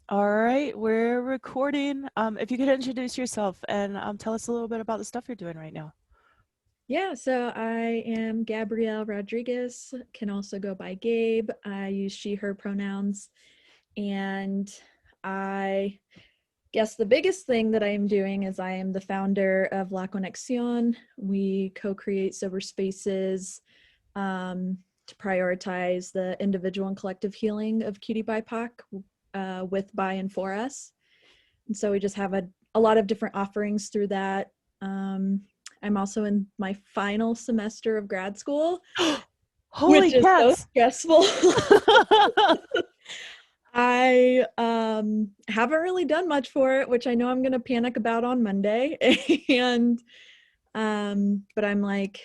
All right, we're recording. If you could introduce yourself and tell us a little bit about the stuff you're doing right now. Yeah, so I am Gabrielle Rodriguez, can also go by Gabe. I use she, her pronouns. And I guess the biggest thing that I am doing is I am the founder of La Conexion. We co create sober spaces to prioritize the individual and collective healing of QTBIPOC with, by, and for us. And so we just have a lot of different offerings through that. I'm also in my final semester of grad school, Holy which is so cats! stressful. I haven't really done much for it, which I know I'm going to panic about on Monday. And but I'm like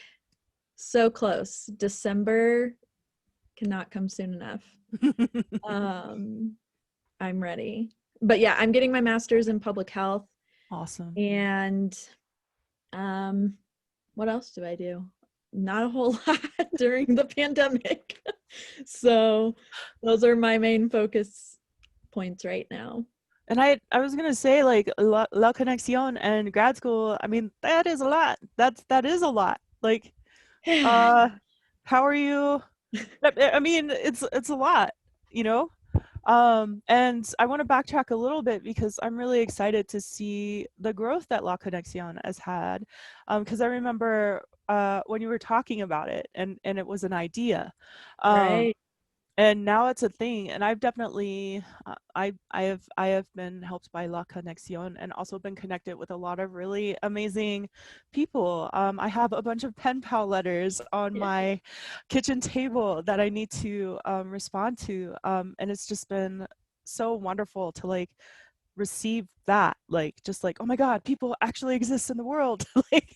so close. December cannot come soon enough. Um, I'm ready. But yeah, I'm getting my master's in public health. Awesome. And um, what else do I do? Not a whole lot during the pandemic. So those are my main focus points right now. And I was gonna say like La Conexion and grad school. I mean, that is a lot. That is a lot. Like, uh, how are you? I mean, it's a lot, you know? And I want to backtrack a little bit because I'm really excited to see the growth that La Conexion has had. Because I remember when you were talking about it and it was an idea. Um, Right. and now it's a thing, and I've definitely I have been helped by La Conexion and also been connected with a lot of really amazing people. I have a bunch of pen pal letters on Yeah. my kitchen table that I need to respond to, and it's just been so wonderful to like receive that, like just like, oh my god, people actually exist in the world. Like,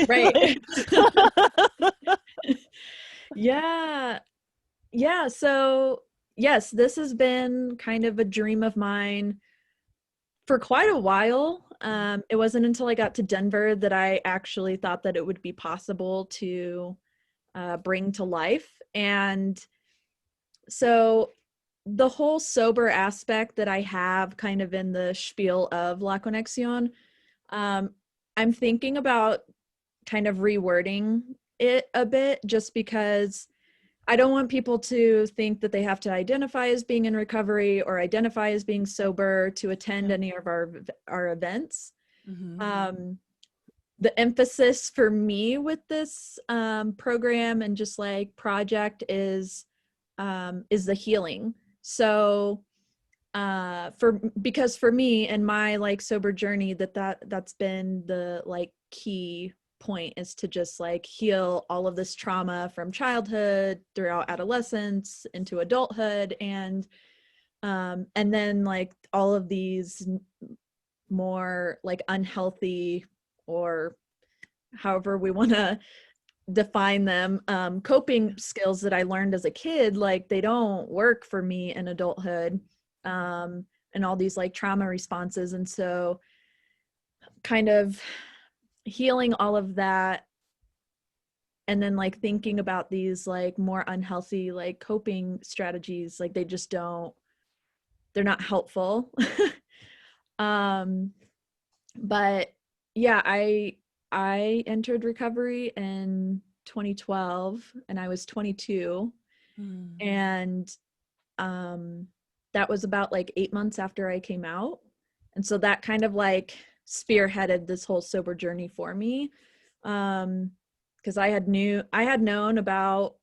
Right. like Yeah. Yeah. So, yes, this has been kind of a dream of mine for quite a while. It wasn't until I got to Denver that I actually thought that it would be possible to bring to life. And so the whole sober aspect that I have kind of in the spiel of La Conexion, um, I'm thinking about kind of rewording it a bit just because I don't want people to think that they have to identify as being in recovery or identify as being sober to attend yeah. any of our events. Hmm. Um, the emphasis for me with this program and just like project is the healing. So for because for me and my like sober journey that's been the like key point is to just like heal all of this trauma from childhood throughout adolescence into adulthood and then like all of these more like unhealthy or however we want to define them coping skills that I learned as a kid, like they don't work for me in adulthood, and all these like trauma responses. And so kind of healing all of that and then like thinking about these like more unhealthy like coping strategies, like they just don't, they're not helpful. um but yeah, I entered recovery in 2012 and I was 22, Mm. and um that was about like 8 months after I came out. And so that kind of like spearheaded this whole sober journey for me. Because I had known about,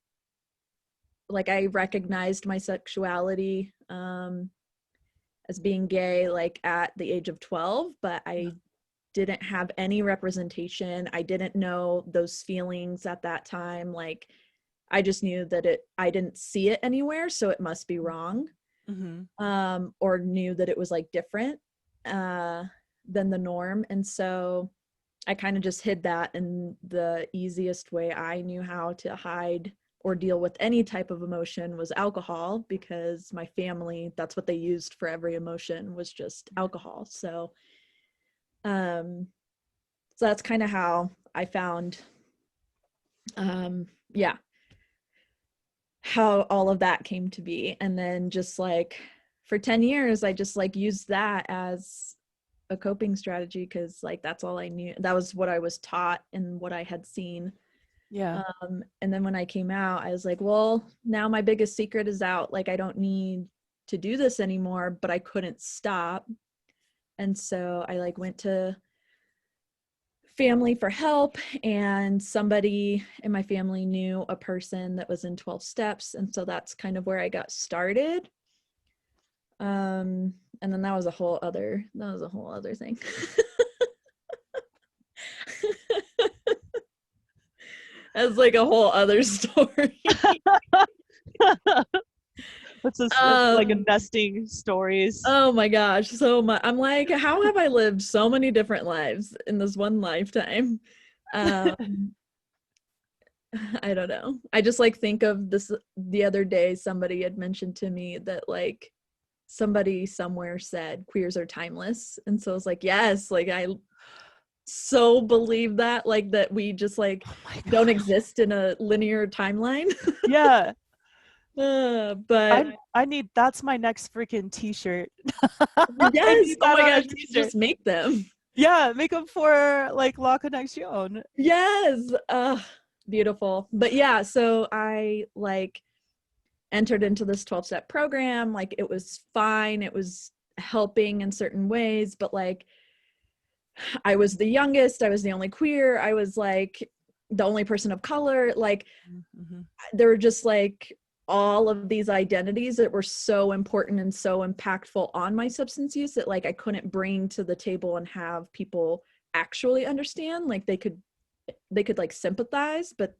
like I recognized my sexuality as being gay like at the age of 12, but Yeah. I didn't have any representation. I didn't know those feelings at that time. Like I just knew that I didn't see it anywhere, so it must be wrong. Mhm. Or knew that it was like different uh, than the norm. And so I kind of just hid that. And the easiest way I knew how to hide or deal with any type of emotion was alcohol, because my family, that's what they used for every emotion, was just alcohol. Um, so that's kind of how I found, yeah, how all of that came to be. And then just like for 10 years, I just like used that as a coping strategy because like that's all I knew. That was what I was taught and what I had seen. Yeah. And then when I came out, I was like, well, now my biggest secret is out. Like, I don't need to do this anymore, but I couldn't stop. And so I like went to family for help, and somebody in my family knew a person that was in 12 steps. And so that's kind of where I got started. And then that was a whole other thing. That's like a whole other story. That's like a nesting stories. Oh my gosh, so much. I'm like, how have I lived so many different lives in this one lifetime? I don't know. I just like think of this the other day, somebody had mentioned to me that like somebody somewhere said queers are timeless. And so I was like, yes, like I so believe that, like that we just like don't exist in a linear timeline. Yeah. But I need, that's my next freaking t-shirt. I yes, need oh that my on a gosh, t-shirt. just make them. Yeah, make them for like La Conexion. Yes. Beautiful. But yeah, so I like entered into this 12-step program. Like it was fine. It was helping in certain ways, but like I was the youngest, I was the only queer, I was like the only person of color. Like there were just like all of these identities that were so important and so impactful on my substance use that like I couldn't bring to the table and have people actually understand. Like they could like sympathize, but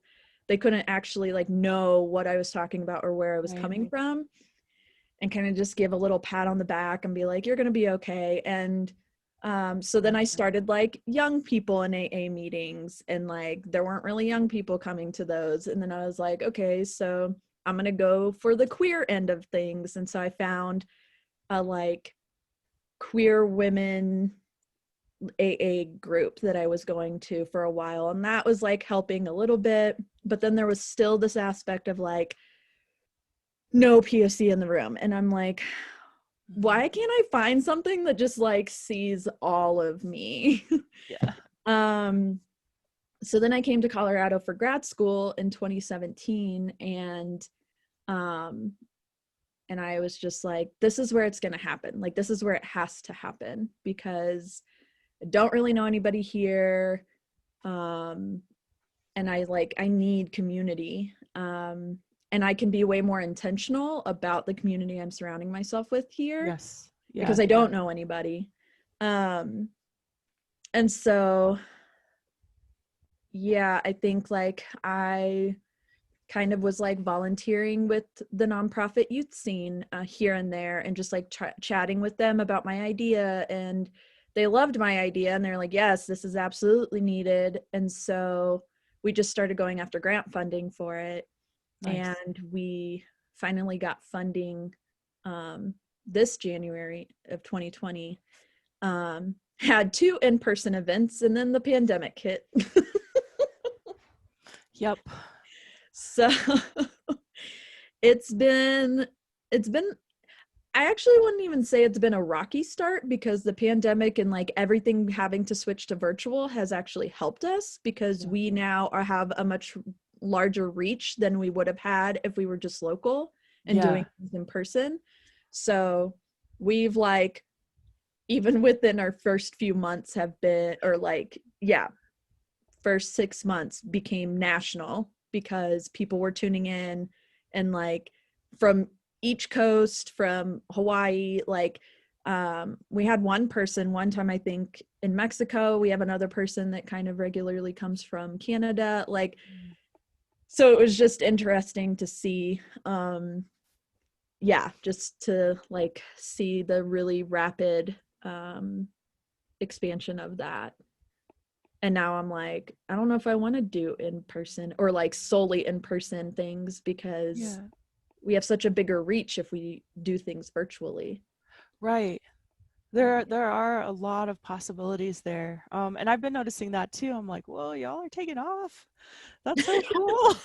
they couldn't actually like know what I was talking about or where I was coming from, and kind of just give a little pat on the back and be like, you're going to be okay. And so then I started like young people in AA meetings, and like there weren't really young people coming to those. And then I was like, okay, so I'm going to go for the queer end of things. And so I found a like queer women AA group that I was going to for a while, and that was like helping a little bit. But then there was still this aspect of like no POC in the room, and I'm like, why can't I find something that just like sees all of me? Yeah. So then I came to Colorado for grad school in 2017, and I was just like, this is where it's going to happen. Like, this is where it has to happen because I don't really know anybody here. And I need community. And I can be way more intentional about the community I'm surrounding myself with here. Yes. Yeah. Because I don't know anybody. And so, yeah, I think like I kind of was like volunteering with the nonprofit youth scene here and there, and just like chatting with them about my idea, and they loved my idea and they're like, yes, this is absolutely needed. And so we just started going after grant funding for it. Nice. And we finally got funding this January of 2020. Had 2 in-person events, and then the pandemic hit. Yep. So it's been I actually wouldn't even say it's been a rocky start, because the pandemic and like everything having to switch to virtual has actually helped us, because we now have a much larger reach than we would have had if we were just local and doing things in person. So we've like, even within our first few months have been, or like, yeah, first 6 months became national, because people were tuning in, and like from each coast, from Hawaii, like we had one person one time, I think in Mexico. We have another person that kind of regularly comes from Canada. Like, so it was just interesting to see, just to like see the really rapid expansion of that. And now I'm like, I don't know if I want to do in person or like solely in person things, because we have such a bigger reach if we do things virtually. Right. There are a lot of possibilities there. And I've been noticing that too. I'm like, whoa, y'all are taking off. That's so cool.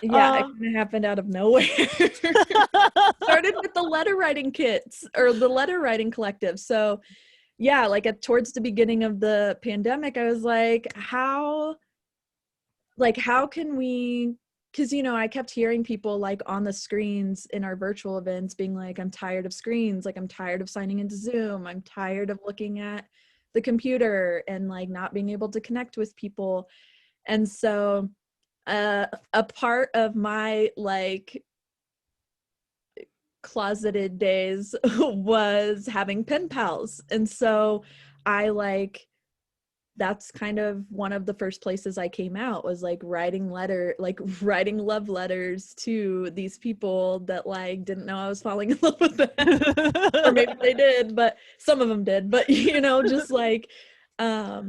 Yeah, it um, kind of happened out of nowhere. Started with the letter writing kits or the letter writing collective. So yeah, like towards the beginning of the pandemic, I was like, how can we, because, I kept hearing people like on the screens in our virtual events being like, I'm tired of screens. Like, I'm tired of signing into Zoom. I'm tired of looking at the computer and like not being able to connect with people. And so a part of my like closeted days was having pen pals. And so I like, that's kind of one of the first places I came out, was like writing love letters to these people that like didn't know I was falling in love with them. Or maybe they did, but some of them did. But just like yeah.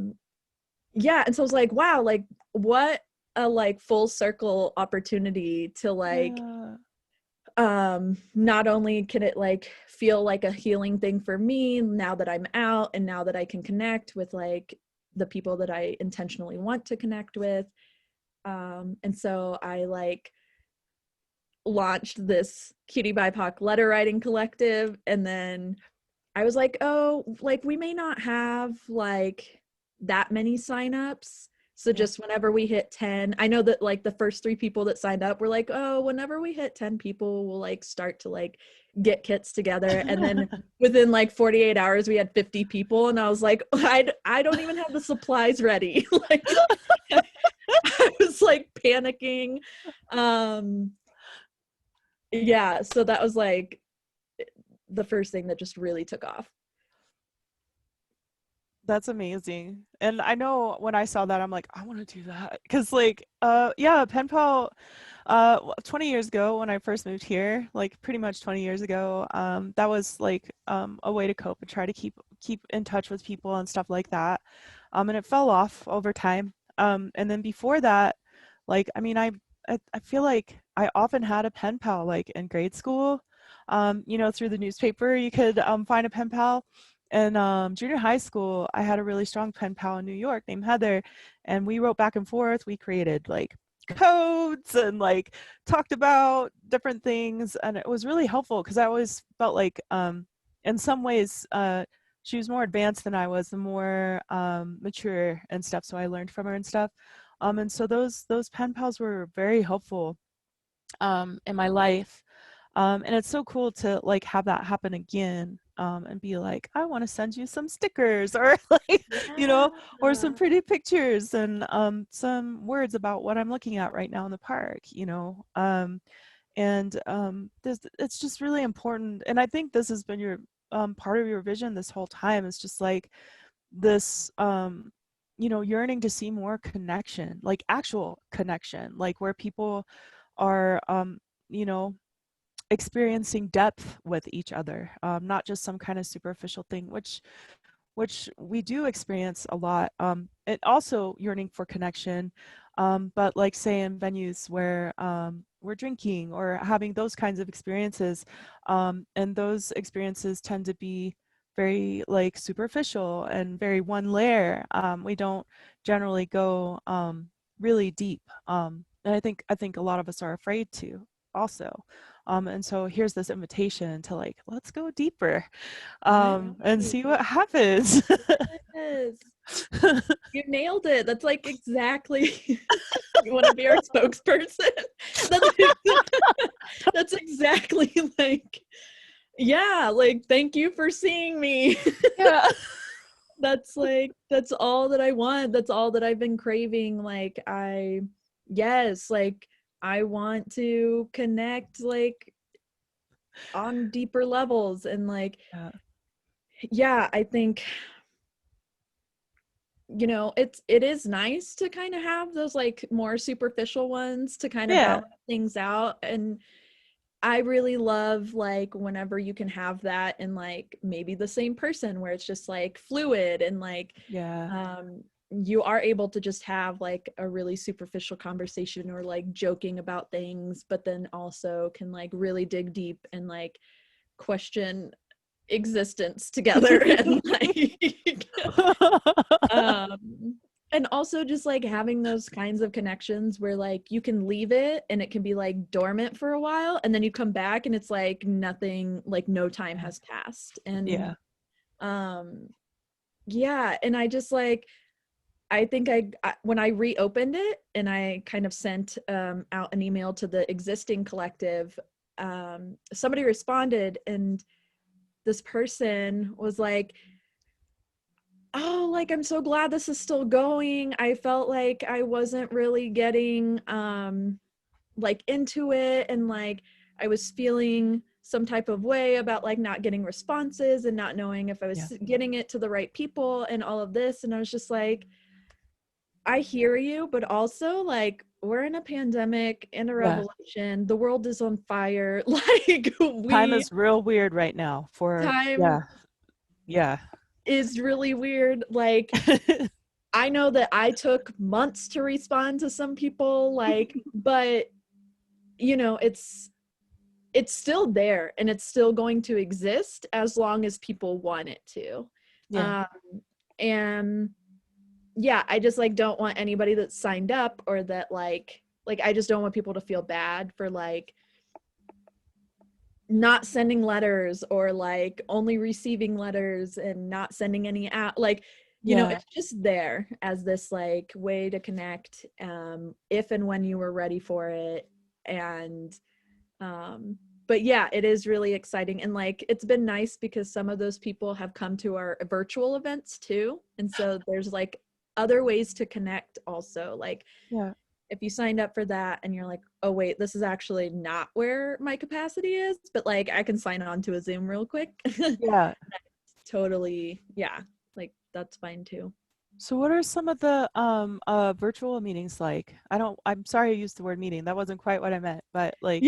And so I was like, wow, like what a like full circle opportunity to like yeah. not only can it like feel like a healing thing for me now that I'm out and now that I can connect with like the people that I intentionally want to connect with, and so I like launched this QTBIPOC letter writing collective. And then I was like, oh, like we may not have like that many signups. So Yeah. just whenever we hit 10, I know that like the first 3 people that signed up were like, oh, whenever we hit 10 people, we'll like start to like get kits together. And then within like 48 hours, we had 50 people. And I was like, I don't even have the supplies ready. Like I was like panicking. Um, yeah. So that was like the first thing that just really took off. That's amazing. And I know when I saw that, I'm like, I want to do that. Cause like, yeah, pen pal, 20 years ago when I first moved here, like pretty much 20 years ago, that was like, a way to cope and try to keep in touch with people and stuff like that. And it fell off over time. And then before that, like, I mean, I feel like I often had a pen pal, like in grade school, through the newspaper, you could, find a pen pal. In junior high school, I had a really strong pen pal in New York named Heather, and we wrote back and forth. We created like codes and like talked about different things, and it was really helpful because I always felt like, in some ways, she was more advanced than I was, and more mature and stuff. So I learned from her and stuff. And so those pen pals were very helpful in my life. And it's so cool to like have that happen again, and be like, I want to send you some stickers or like, Yeah. or some pretty pictures and some words about what I'm looking at right now in the park, and it's just really important. And I think this has been your part of your vision this whole time, is just like this yearning to see more connection, like actual connection, like where people are you know experiencing depth with each other, not just some kind of superficial thing, which we do experience a lot. And also yearning for connection, but like say in venues where we're drinking or having those kinds of experiences, and those experiences tend to be very like superficial and very one layer. We don't generally go really deep, and I think a lot of us are afraid to also. And so here's this invitation to like, let's go deeper, Right. and see what happens. Yes. You nailed it. That's like exactly you want to be our spokesperson. That's that's exactly like, yeah, like thank you for seeing me. Yeah. That's like that's all that I want. That's all that I've been craving. Like yes, like I want to connect like on deeper levels. And like Yeah. yeah, I think it is nice to kind of have those like more superficial ones to kind of Yeah. balance things out. And I really love like whenever you can have that in like maybe the same person, where it's just like fluid and like Yeah. you are able to just have like a really superficial conversation or like joking about things, but then also can like really dig deep and like question existence together and like um and also just like having those kinds of connections where like you can leave it and it can be like dormant for a while and then you come back and it's like nothing, like no time has passed. And Yeah. um yeah, and I just like I think I when I reopened it and I kind of sent out an email to the existing collective, somebody responded and this person was like, oh, like I'm so glad this is still going. I felt like I wasn't really getting like into it, and like I was feeling some type of way about like not getting responses and not knowing if I was getting it to the right people and all of this. And I was just like, I hear you, but also like we're in a pandemic, in a revolution, the world is on fire. Like Time is real weird right now for time yeah is really weird. Like I know that I took months to respond to some people, like, but you know, it's still there and it's still going to exist as long as people want it to. yeah And yeah, I just like don't want anybody that's signed up or that like I just don't want people to feel bad for like not sending letters or like only receiving letters and not sending any out. Like, you know, it's just there as this like way to connect if and when you were ready for it. And but yeah, it is really exciting. And like it's been nice because some of those people have come to our virtual events too, and so there's like other ways to connect also. Like if you signed up for that and you're like, oh wait, this is actually not where my capacity is, but like I can sign on to a Zoom real quick. yeah Totally, yeah, like that's fine too. So what are some of the virtual meetings like? I'm sorry I used the word meeting. That wasn't quite what I meant, but like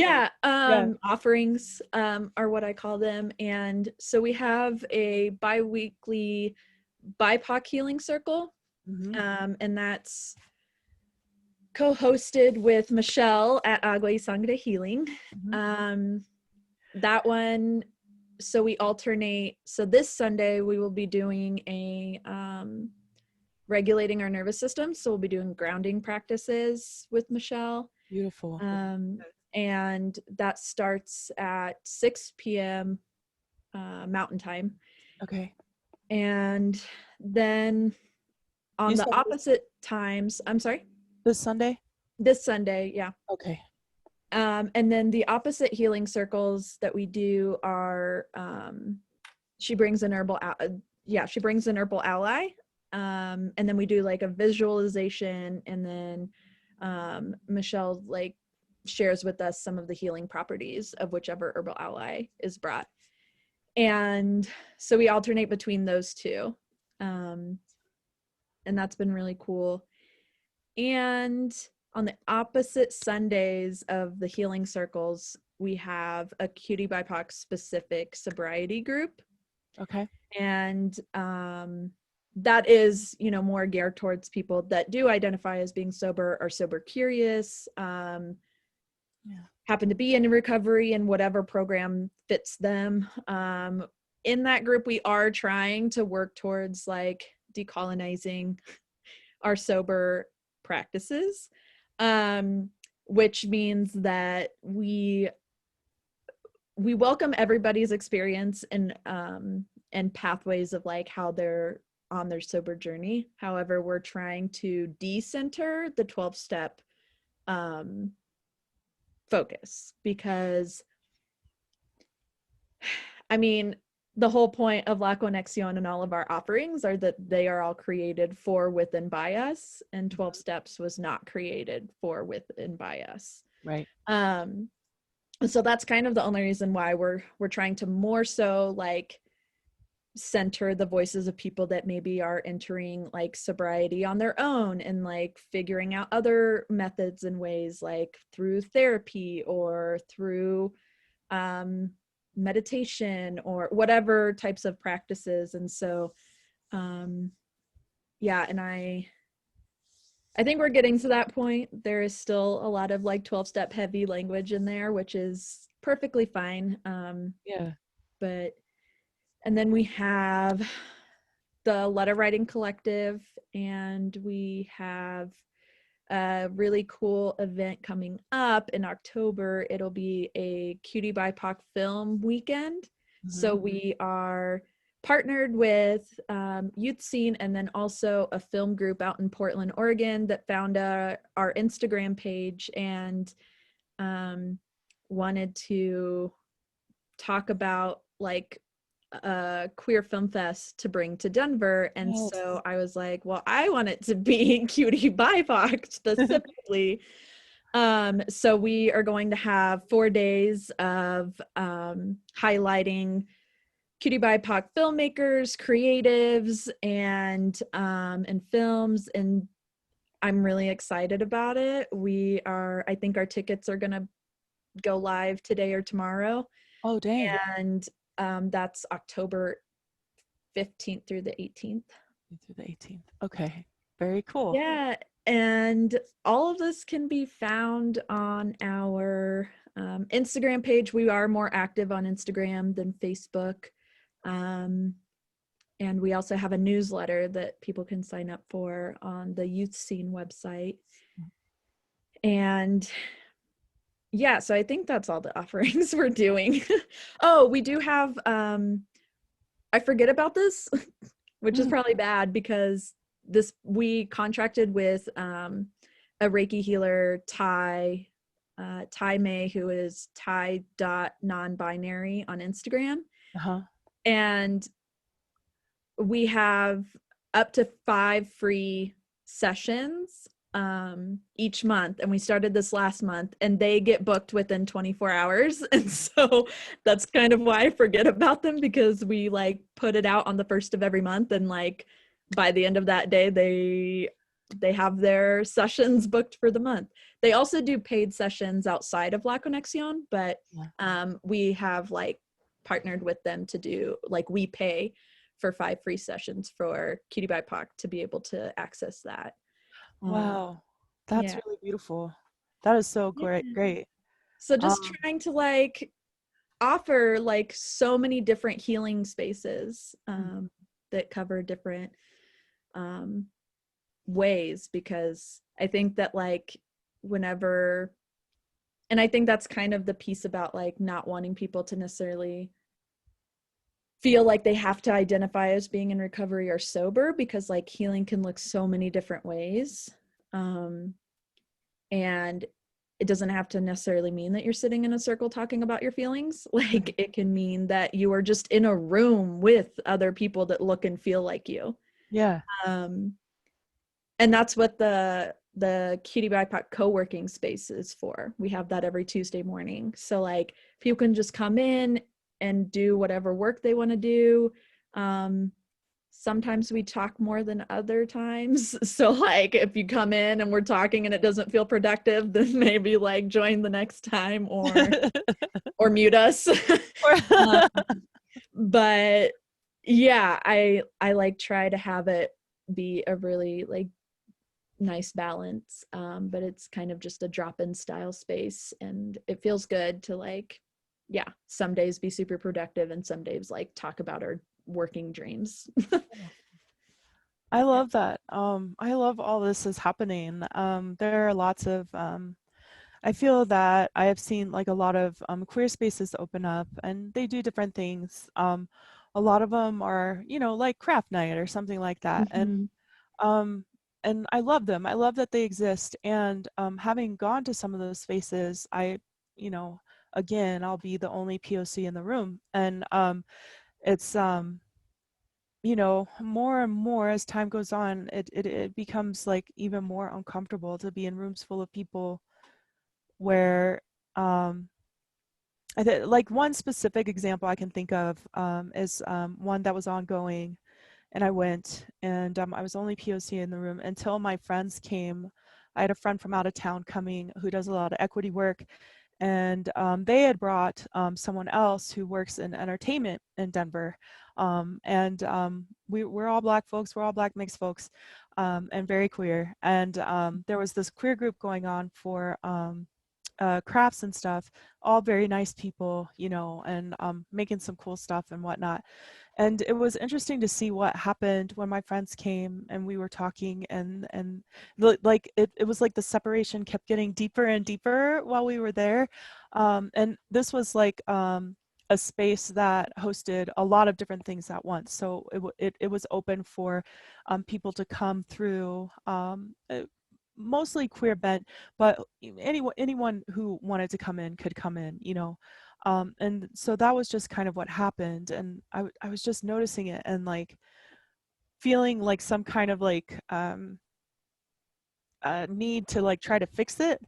offerings are what I call them. And so we have a bi-weekly BIPOC healing circle. And that's co-hosted with Michelle at Agua y Sangre Healing. That one, so we alternate. So this Sunday we will be doing a regulating our nervous system. So we'll be doing grounding practices with Michelle. Beautiful. And that starts at 6 p.m. Mountain time. Okay. And then on the opposite times, I'm sorry? This Sunday? This Sunday, yeah. Okay. And then the opposite healing circles that we do are she brings an herbal ally. And then we do like a visualization, and then Michelle like shares with us some of the healing properties of whichever herbal ally is brought. And so we alternate between those two. And that's been really cool. And on the opposite Sundays of the healing circles, we have a QTBIPOC specific sobriety group. Okay. And that is, you know, more geared towards people that do identify as being sober or sober curious, happen to be in recovery and whatever program fits them. In that group, we are trying to work towards like decolonizing our sober practices, which means that we welcome everybody's experience and pathways of like how they're on their sober journey. However, we're trying to decenter the 12-step focus, because I mean, the whole point of La Conexion and all of our offerings are that they are all created for, with, and by us, and 12 steps was not created for, with, and by us. Right. So that's kind of the only reason why we're trying to more so like center the voices of people that maybe are entering like sobriety on their own and like figuring out other methods and ways, like through therapy or through meditation or whatever types of practices. And so yeah, and I think we're getting to that point. There is still a lot of like 12-step heavy language in there, which is perfectly fine. But And then we have the Letter Writing Collective, and we have a really cool event coming up in October. It'll be a QTBIPOC film weekend. So we are partnered with Youth Scene, and then also a film group out in Portland, Oregon that found our Instagram page and wanted to talk about like a queer film fest to bring to Denver. And Yes. so I was like, well, I want it to be Cutie BIPOC specifically. So we are going to have 4 days of highlighting Cutie BIPOC filmmakers, creatives, and films. And I'm really excited about it. I think our tickets are gonna go live today or tomorrow. Oh, dang. And that's October 15th through the 18th. Through the 18th. Okay. Very cool. Yeah. And all of this can be found on our Instagram page. We are more active on Instagram than Facebook. And we also have a newsletter that people can sign up for on the Youth Scene website. And yeah, so I think that's all the offerings we're doing. Oh, we do have, I forget about this, which is probably bad because we contracted with a Reiki healer, Ty May, who is Ty.nonbinary on Instagram. And we have up to 5 free sessions each month, and we started this last month, and they get booked within 24 hours. And so that's kind of why I forget about them, because we like put it out on the first of every month, and like by the end of that day they have their sessions booked for the month. They also do paid sessions outside of La Conexion, but we have like partnered with them to do, like, we pay for 5 free sessions for Cutie BIPOC to be able to access that. Wow. That's Yeah. really beautiful. That is so great. Yeah. Great. So just trying to like offer like so many different healing spaces that cover different ways, because I think that like whenever, and I think that's kind of the piece about like not wanting people to necessarily feel like they have to identify as being in recovery or sober, because like healing can look so many different ways. And it doesn't have to necessarily mean that you're sitting in a circle talking about your feelings. Like it can mean that you are just in a room with other people that look and feel like you. Yeah. And that's what the Cutie BIPOC co-working space is for. We have that every Tuesday morning. So like people can just come in and do whatever work they want to do. Sometimes we talk more than other times. So like if you come in and we're talking and it doesn't feel productive, then maybe like join the next time or mute us. But yeah, I like try to have it be a really like nice balance. But it's kind of just a drop-in style space, and it feels good to like, yeah, some days be super productive and some days like talk about our working dreams. I love that. I love all this is happening. There are lots of I feel that I have seen like a lot of queer spaces open up, and they do different things. A lot of them are, you know, like craft night or something like that. And I love them. I love that they exist. And having gone to some of those spaces, you know, again, I'll be the only POC in the room. And it's you know, more and more as time goes on, it becomes like even more uncomfortable to be in rooms full of people where like one specific example I can think of is one that was ongoing, and I went, and I was only POC in the room until my friends came. I had a friend from out of town coming who does a lot of equity work, and they had brought someone else who works in entertainment in Denver. We're all Black folks, we're all Black mixed folks, and very queer. And there was this queer group going on for crafts and stuff, all very nice people, you know, and making some cool stuff and whatnot. And it was interesting to see what happened when my friends came and we were talking, and like it was like the separation kept getting deeper and deeper while we were there. And this was like a space that hosted a lot of different things at once. So it was open for people to come through, mostly queer bent, but anyone who wanted to come in could come in, you know. And so that was just kind of what happened, and I was just noticing it and like feeling like some kind of like need to like try to fix it,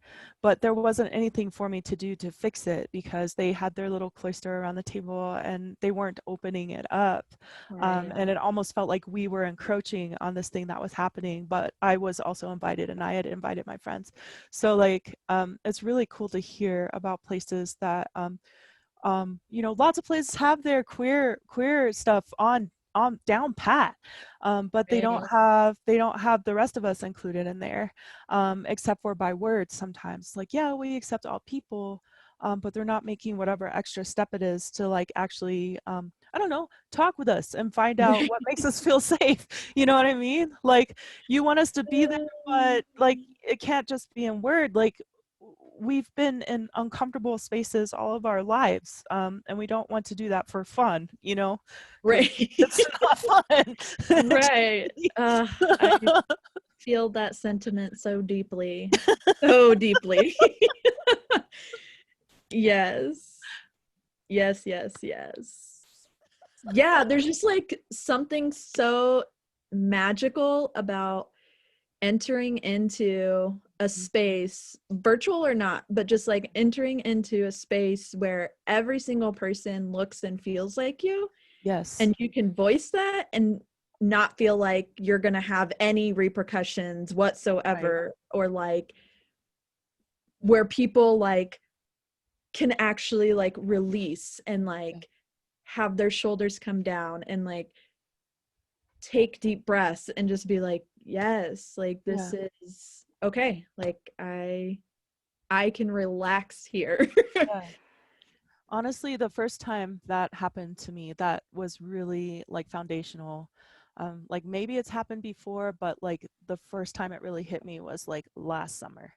but there wasn't anything for me to do to fix it because they had their little cloister around the table and they weren't opening it up. Right. And it almost felt like we were encroaching on this thing that was happening, but I was also invited and I had invited my friends. So like it's really cool to hear about places that you know, lots of places have their queer stuff on down pat, but Right. they don't have the rest of us included in there, except for by words sometimes. Like, yeah, we accept all people, but they're not making whatever extra step it is to like actually, I don't know, talk with us and find out Right. what makes us feel safe. You know what I mean? Like, you want us to be there, but like it can't just be in word. Like we've been in uncomfortable spaces all of our lives, and we don't want to do that for fun, you know, because Right. it's not fun. Right. I feel that sentiment so deeply. So deeply. Yes. Yes, yes, yes. Yeah, there's just like something so magical about entering into a space, virtual or not, but just like entering into a space where every single person looks and feels like you, Yes, and you can voice that and not feel like you're going to have any repercussions right. whatsoever, or like where people like can actually like release and Yeah, like have their shoulders come down and like take deep breaths and just be like, yes, like yeah, this is okay, like I can relax here. yeah. Honestly, the first time that happened to me, that was really like foundational. Like maybe it's happened before, but like the first time it really hit me was like last summer.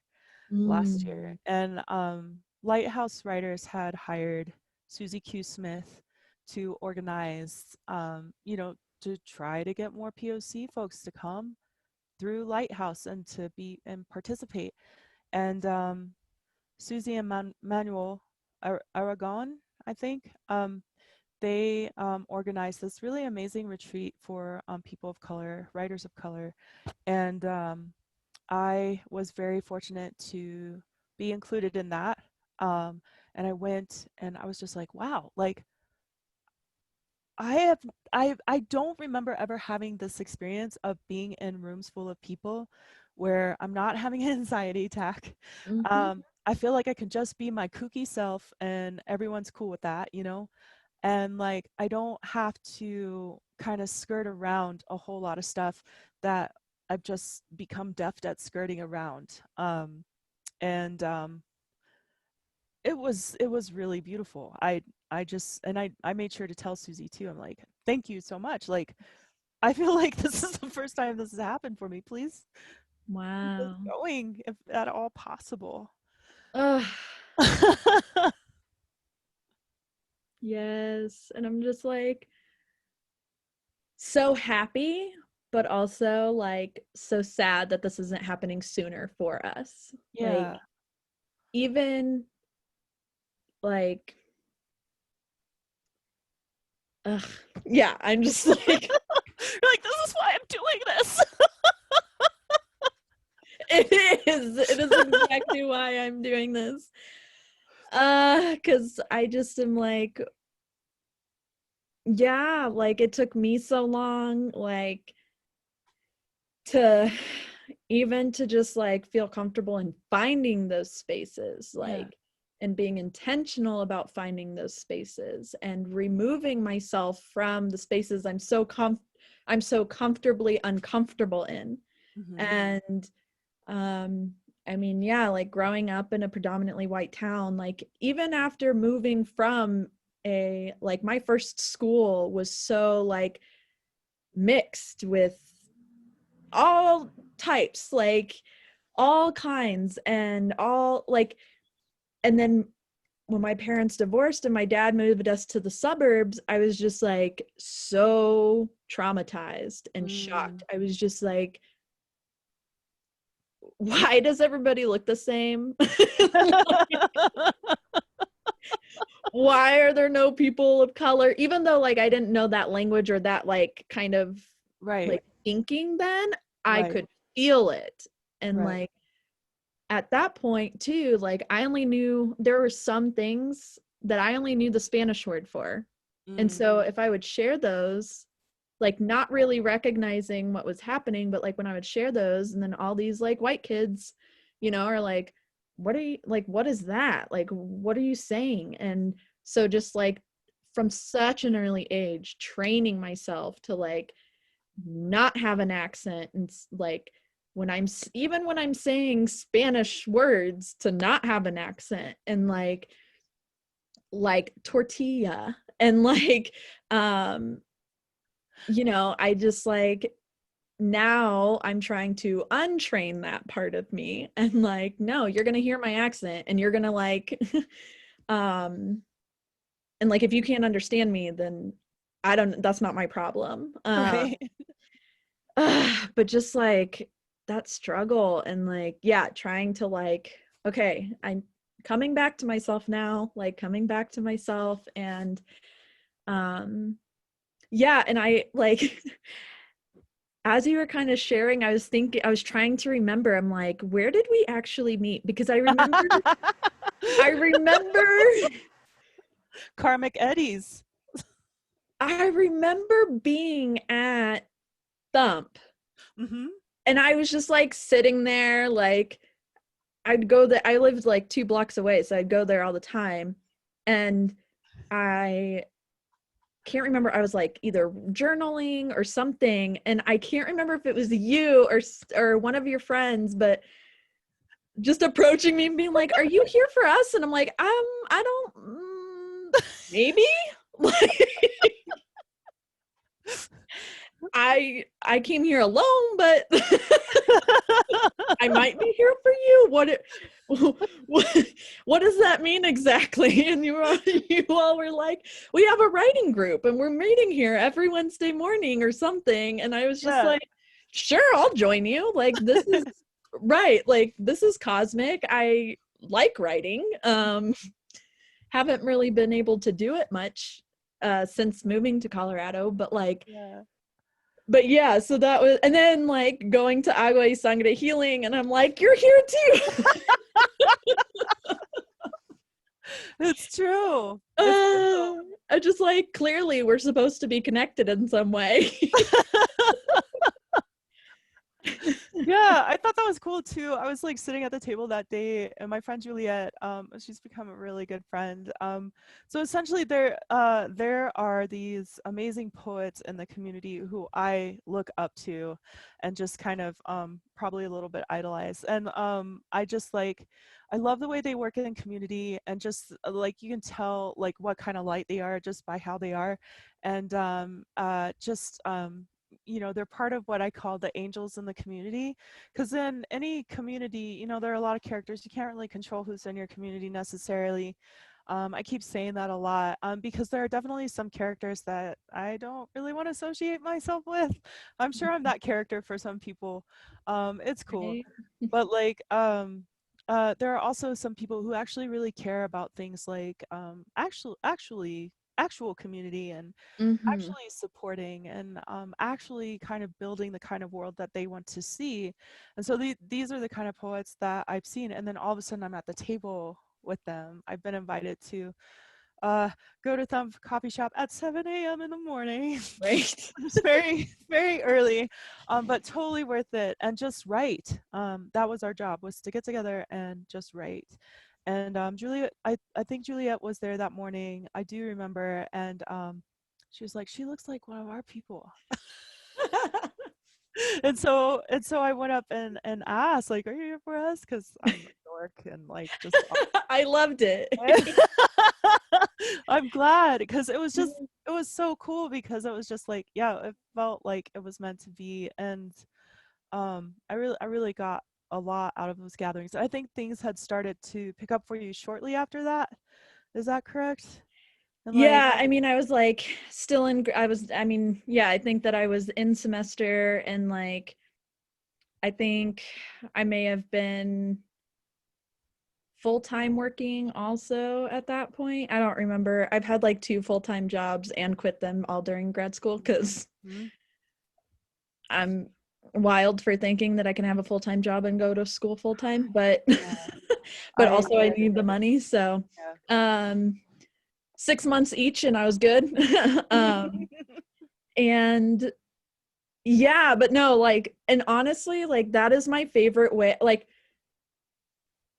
Last year. Mm. And Lighthouse Writers had hired Susie Q. Smith to organize, you know, to try to get more POC folks to come through Lighthouse and to be and participate. And Susie and Manuel Aragon, I think, they organized this really amazing retreat for people of color, writers of color. And I was very fortunate to be included in that. Um, and I went and I was just like, wow, like I have I don't remember ever having this experience of being in rooms full of people where I'm not having an anxiety attack. Mm-hmm. I feel like I can just be my kooky self and everyone's cool with that, you know? And like I don't have to kind of skirt around a whole lot of stuff that I've just become deft at skirting around. And it was really beautiful. I just and I made sure to tell Susie too. I'm like, thank you so much. Like I feel like this is the first time this has happened for me. Please keep this Wow. going if at all possible. Ugh. Yes, and I'm just like so happy, but also like so sad that this isn't happening sooner for us. Like Yeah. even like ugh, yeah, I'm just like You're like, this is why I'm doing this. it is exactly why I'm doing this. Cuz I just am like yeah, like it took me so long like to even to just like feel comfortable in finding those spaces, Yeah. like and being intentional about finding those spaces and removing myself from the spaces I'm so comfortably uncomfortable in. Hmm. And um I mean, yeah, like growing up in a predominantly white town, like even after moving from like my first school was so like mixed with all types, like all kinds and all like, and then when my parents divorced and my dad moved us to the suburbs, I was just like so traumatized and shocked. I was just like, why does everybody look the same? Why are there no people of color? Even though like I didn't know that language or that like kind of Right. like thinking then, I Right. could feel it. And Right. like at that point too, like I only knew there were some things that I only knew the Spanish word for. And so if I would share those, like not really recognizing what was happening, but like when I would share those, and then all these like white kids, you know, are like, what are you like, what is that? Like, what are you saying? And so just like from such an early age, training myself to like not have an accent and like when I'm even when I'm saying Spanish words to not have an accent and like tortilla and like you know, I just like now I'm trying to untrain that part of me and like no, you're going to hear my accent and you're going to like um and like if you can't understand me then I don't, that's not my problem. Right. But just like that struggle and like yeah, trying to like okay, I'm coming back to myself now, like coming back to myself and um yeah, and I like as you were kind of sharing, I was thinking, I was trying to remember, I'm like, where did we actually meet? Because I remember, Karmic eddies. I remember being at Thump Mm-hmm. and I was just like sitting there, like, I'd go there, I lived like 2 blocks away, so I'd go there all the time. And I can't remember, I was like either journaling or something. And I can't remember if it was you or one of your friends, but just approaching me and being like, "Are you here for us?" And I'm like, I don't, maybe." Like, I came here alone, but I might be here for you. What does that mean exactly? And you all were like, "We have a writing group, and we're meeting here every Wednesday morning or something." And I was just Yeah. like, "Sure, I'll join you. Like this is right. Like this is cosmic. I like writing. Haven't really been able to do it much since moving to Colorado, but like." Yeah. But yeah, so that was, and then like going to Agua y Sangre Healing, and I'm like, "You're here too." It's true. It's true. I just like clearly we're supposed to be connected in some way. Yeah, I thought that was cool too. I was like sitting at the table that day and my friend Juliet, she's become a really good friend. So essentially there are these amazing poets in the community who I look up to and just kind of probably a little bit idolize. And I just like I love the way they work in community and just like you can tell like what kind of light they are just by how they are. And just you know, they're part of what I call the angels in the community. Because in any community, you know, there are a lot of characters. You can't really control who's in your community necessarily. I keep saying that a lot because there are definitely some characters that I don't really want to associate myself with. I'm sure I'm that character for some people. It's cool. Right? But like, there are also some people who actually really care about things like actual community and Mm-hmm. actually supporting and actually kind of building the kind of world that they want to see. And so these are the kind of poets that I've seen. And then all of a sudden I'm at the table with them. I've been invited to uh, go to Thumb Coffee Shop at 7 a.m. in the morning. Right. It's very, very early, but totally worth it. And just write. That was our job, was to get together and just write. And Juliet, I think Juliet was there that morning. I do remember. And she was like, she looks like one of our people. And so I went up and asked, like, are you here for us? Because I'm a dork and like just I loved it. I'm glad because it was just it was so cool because it was just like, yeah, it felt like it was meant to be. And I really got a lot out of those gatherings. I think things had started to pick up for you shortly after that. Is that correct? And like, Yeah, I mean, I was like still in, I mean, yeah, I think that I was in semester and like, I think I may have been full-time working also at that point. I don't remember. I've had like two full-time jobs and quit them all during grad school because mhm. I'm wild for thinking that I can have a full-time job and go to school full-time, but Yeah, but I also I need the money. So um 6 months each and I was good. um and yeah, but no, like, and honestly, like that is my favorite way. Like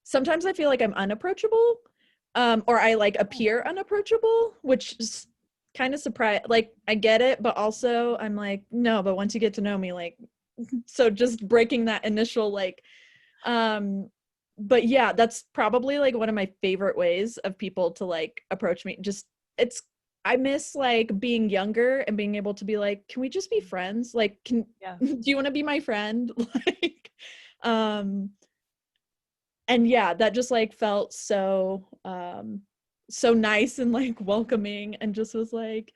sometimes I feel like I'm unapproachable, or I like appear unapproachable, which is kind of surprise. Like I get it, but also I'm like, no, but once you get to know me, like, so just breaking that initial like, um, but yeah, that's probably like one of my favorite ways of people to like approach me. Just it's I miss like being younger and being able to be like, can we just be friends? Like, can yeah. do you want to be my friend? Like, um, and yeah, that just like felt so so nice and like welcoming and just was like,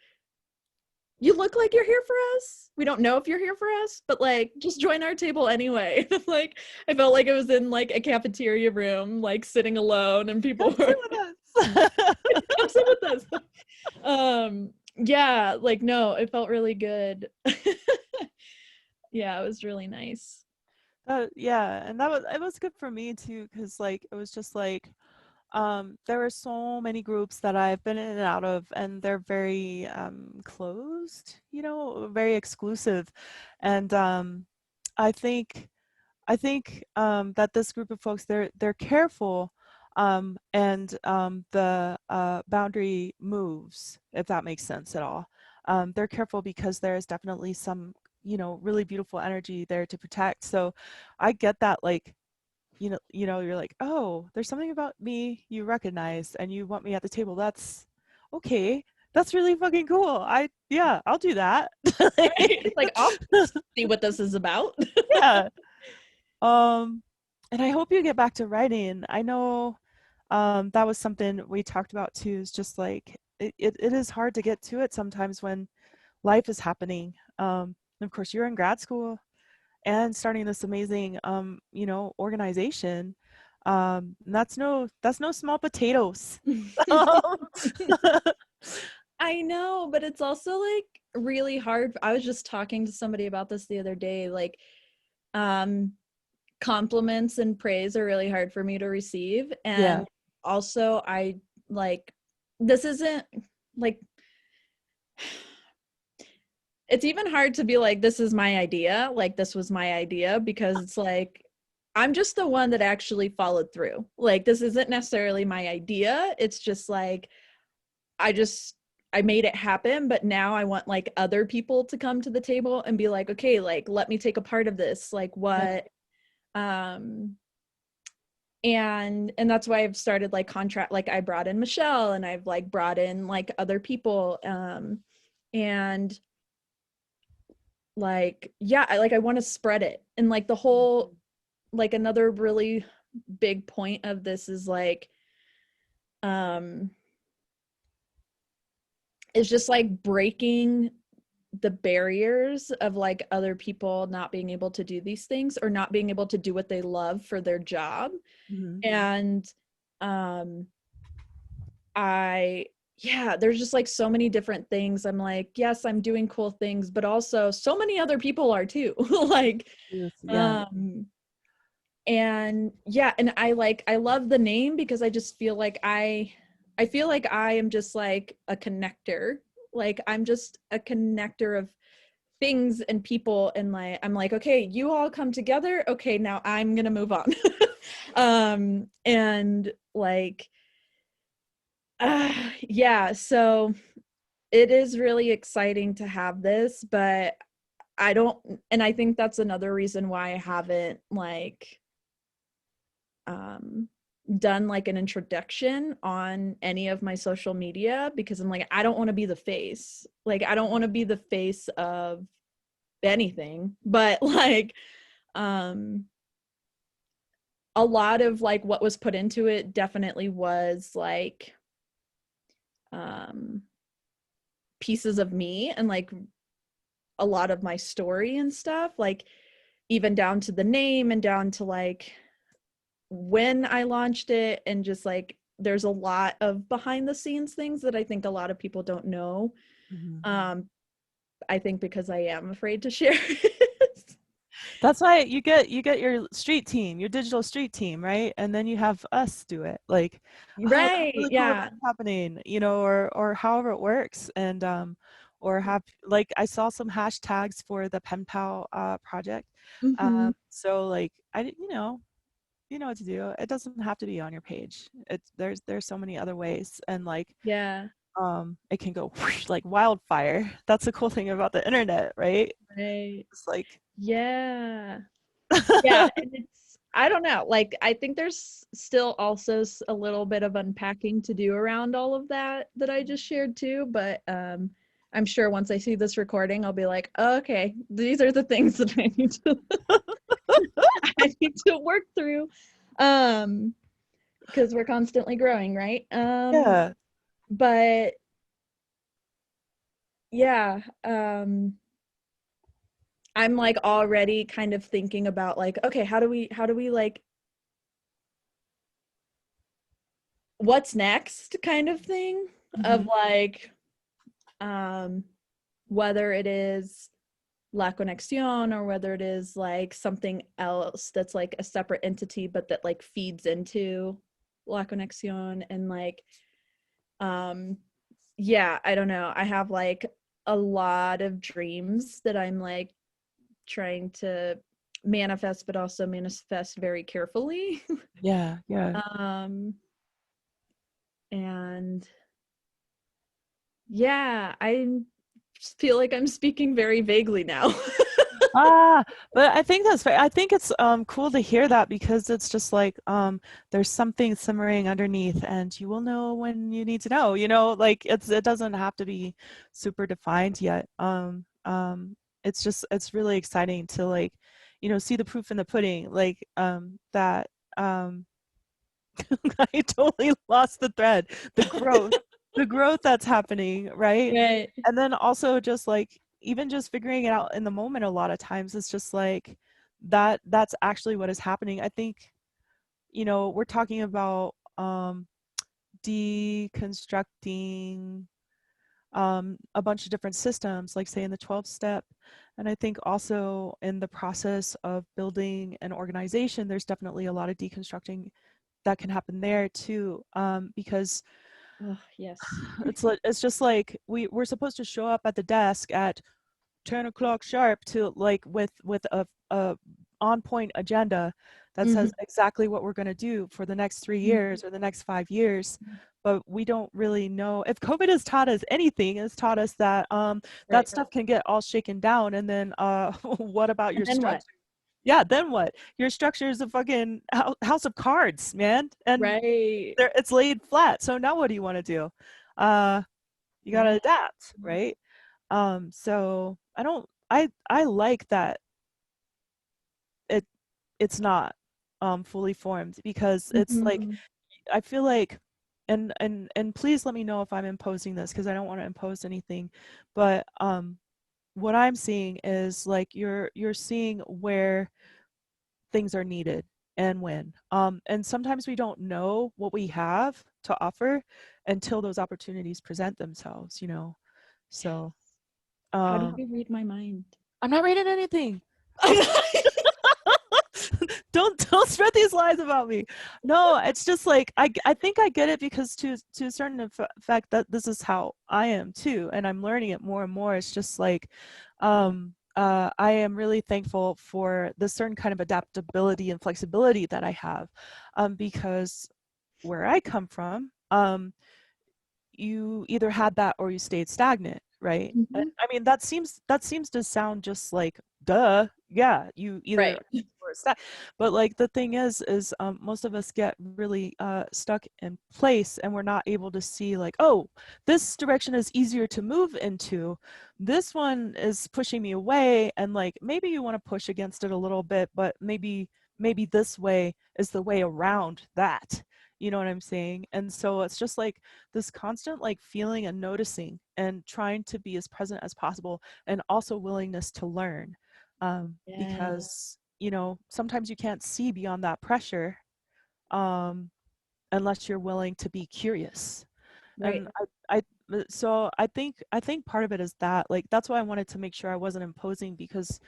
you look like you're here for us. We don't know if you're here for us, but like just join our table anyway. Like I felt like I was in like a cafeteria room, like sitting alone and Come people sit were with us. come sit with us. Yeah, like no, it felt really good. Yeah, it was really nice. Yeah, and it was good for me too, because like it was just like there are so many groups that I've been in and out of, and they're very closed, very exclusive. And I think that this group of folks, they're careful, and the boundary moves, if that makes sense at all. They're careful because there is definitely some, really beautiful energy there to protect. So I get that, like, you're like, oh, there's something about me you recognize and you want me at the table. That's okay. That's really fucking cool. Yeah, I'll do that. Right? Like I'll see what this is about. Yeah. Um, and I hope you get back to writing. I know that was something we talked about too, is just like it is hard to get to it sometimes when life is happening. And of course, you're in grad school and starting this amazing organization. And that's no small potatoes. I know, but it's also like really hard. I was just talking to somebody about this the other day. Like, um, compliments and praise are really hard for me to receive. Yeah. And also, I like this isn't like it's even hard to be like, this is my idea. Like, this was my idea because it's like, I'm just the one that actually followed through. Like, this isn't necessarily my idea. It's just like, I just I made it happen, but now I want like other people to come to the table and be like, okay, like let me take a part of this. Like Yeah. what and that's why I've started like contract like I brought in Michelle and I've like brought in like other people and like yeah, I want to spread it. And like the whole like another really big point of this is like um is just like breaking the barriers of like other people not being able to do these things or not being able to do what they love for their job. Mhm. And um I yeah, there's just like so many different things. I'm like, yes, I'm doing cool things, but also so many other people are too. Like Yes, yeah. um and yeah, and I love the name because I just feel like I feel like I am just like a connector. Like I'm just a connector of things and people, and like I'm like, okay, you all come together, okay, now I'm gonna move on. And like yeah, so it is really exciting to have this, but I don't, and I think that's another reason why I haven't like um done like an introduction on any of my social media, because I'm like, I don't want to be the face. Like, I don't want to be the face of anything, but like, um, a lot of like what was put into it definitely was like, um, pieces of me and like a lot of my story and stuff, like even down to the name and down to like when I launched it, and just like there's a lot of behind the scenes things that I think a lot of people don't know. Mhm. I think because I am afraid to share it. That's why you get your street team, your digital street team, right? And then you have us do it. Like, oh, that's Right, really cool that yeah. that's happening, or however it works. And or have, like, I saw some hashtags for the penpal project. Mm-hmm. So like I didn't, you know what to do. It doesn't have to be on your page. It's there's so many other ways, and like Yeah. it can go whoosh, like wildfire. That's the cool thing about the internet, right? Right. It's like Yeah. Yeah, and it's, I don't know, like I think there's still also a little bit of unpacking to do around all of that that I just shared too, but I'm sure once I see this recording I'll be like, oh, okay, these are the things that I need to I need to work through, um because we're constantly growing, right? yeah. But yeah, I'm like already kind of thinking about like, okay, how do we like, what's next kind of thing, of Mhm. like, um whether it is La Conexion or whether it is like something else that's like a separate entity but that like feeds into La Conexion, and like, um yeah, I don't know, I have like a lot of dreams that I'm like trying to manifest, but also manifest very carefully. Yeah, yeah. um and yeah, I feel like I'm speaking very vaguely now. Ah, but I think that's fair. I think it's cool to hear that, because it's just like there's something simmering underneath, and you will know when you need to know, like it doesn't have to be super defined yet. It's just, it's really exciting to, like, see the proof in the pudding, like that um I totally lost the thread. The growth, the growth that's happening, right? Right. And then also just like even just figuring it out in the moment, a lot of times it's just like that's actually what is happening. I think, we're talking about deconstructing a bunch of different systems, like say in the 12 step. And I think also in the process of building an organization, there's definitely a lot of deconstructing that can happen there too, because Oh, yes. it's just like we're supposed to show up at the desk at 10 o'clock sharp to, like, with a on point agenda that Mhm. says exactly what we're going to do for the next 3 years or the next 5 years. But we don't really know if COVID has taught us anything. It's taught us that that Right. stuff can get all shaken down, and then what about And your then structure? what? Yeah, then what? Your structure is a fucking house of cards, man. And Right. it's laid flat. So now what do you want to do? Uh, you got to Yeah. adapt, right? So I like that it it's not fully formed, because it's like Mhm. I feel like, and please let me know if I'm imposing this, because I don't want to impose anything, but what I'm seeing is like you're seeing where things are needed and when. And sometimes we don't know what we have to offer until those opportunities present themselves. So How did um, you read my mind? I'm not reading anything. Don't spread these lies about me. No, it's just like I think I get it, because to a certain effect that this is how I am too, and I'm learning it more and more. It's just like I am really thankful for the certain kind of adaptability and flexibility that I have, because where I come from, you either had that or you stayed stagnant, right? And Mhm. I mean that seems to sound just like duh. Yeah, you either Right. But like the thing is most of us get really stuck in place, and we're not able to see like, oh, this direction is easier to move into, this one is pushing me away, and like maybe you want to push against it a little bit, but maybe this way is the way around that. You know what I'm saying? And so it's just like this constant like feeling and noticing and trying to be as present as possible, and also willingness to learn, Yeah. because you know sometimes you can't see beyond that pressure, unless you're willing to be curious. Right. And so I think part of it is that, like, that's why I wanted to make sure I wasn't imposing, because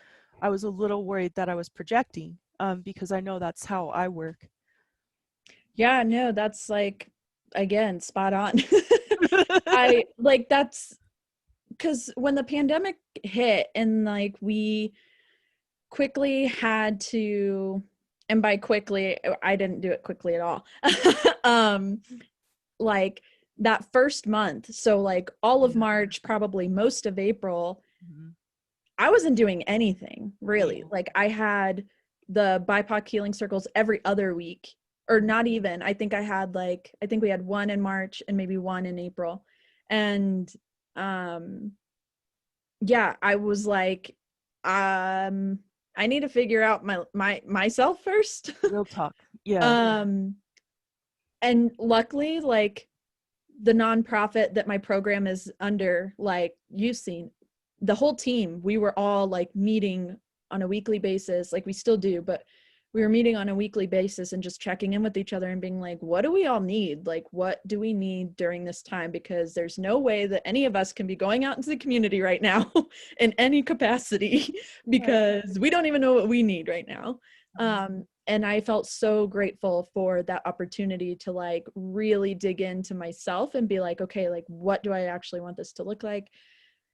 I was a little worried that I was projecting, because I know that's how I work. Yeah, no, that's like, again, spot on. I like that's because when the pandemic hit and like we quickly had to, and by quickly, I didn't do it quickly at all. um, like that first month, so like all of Yeah. March, probably most of April, Mhm. I wasn't doing anything really. Yeah. Like I had the BIPOC healing circles every other week, or not even. I think we had one in March and maybe one in April. And um yeah, I was like, I need to figure out myself first. Real talk. Yeah. um and luckily, like the nonprofit that my program is under, like you've seen, the whole team, we were all like meeting on a weekly basis, like we still do, but we were meeting on a weekly basis and just checking in with each other and being like, what do we all need? Like, what do we need during this time? Because there's no way that any of us can be going out into the community right now in any capacity, Right. because we don't even know what we need right now. Mhm. And I felt so grateful for that opportunity to like really dig into myself and be like, okay, like what do I actually want this to look like?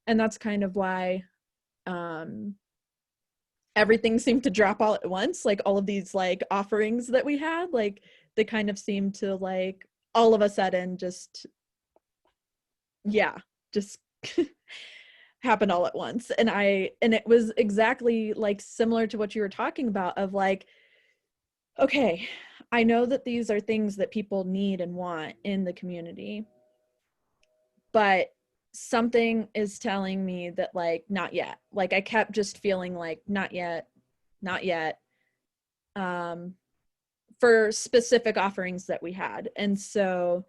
And that's kind of why um everything seemed to drop all at once, like all of these like offerings that we had, like they kind of seemed to like all of a sudden just, yeah, just happen all at once. And it was exactly like similar to what you were talking about of like, okay, I know that these are things that people need and want in the community, but something is telling me that like not yet. Like I kept just feeling like not yet, not yet, um for specific offerings that we had. And so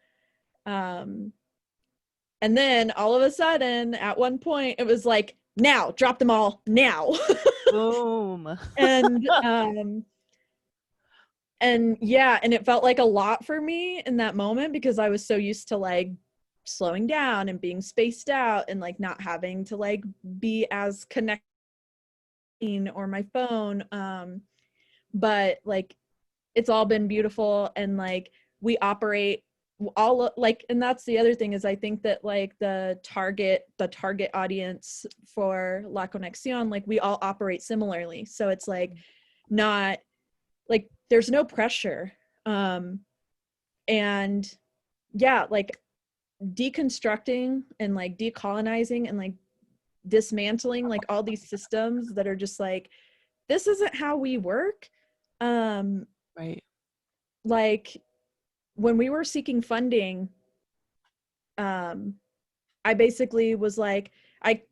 um and then all of a sudden at one point it was like, now drop them all now. Boom. and and yeah, and it felt like a lot for me in that moment because I was so used to like slowing down and being spaced out and like not having to like be as connected or my phone. But like it's all been beautiful, and like we operate all like, and that's the other thing is I think that like the target audience for La Conexion, like we all operate similarly, so it's like not like there's no pressure. And yeah, like deconstructing and like decolonizing and like dismantling like all these systems that are just like, this isn't how we work. um Right. like when we were seeking funding, um I basically was like, I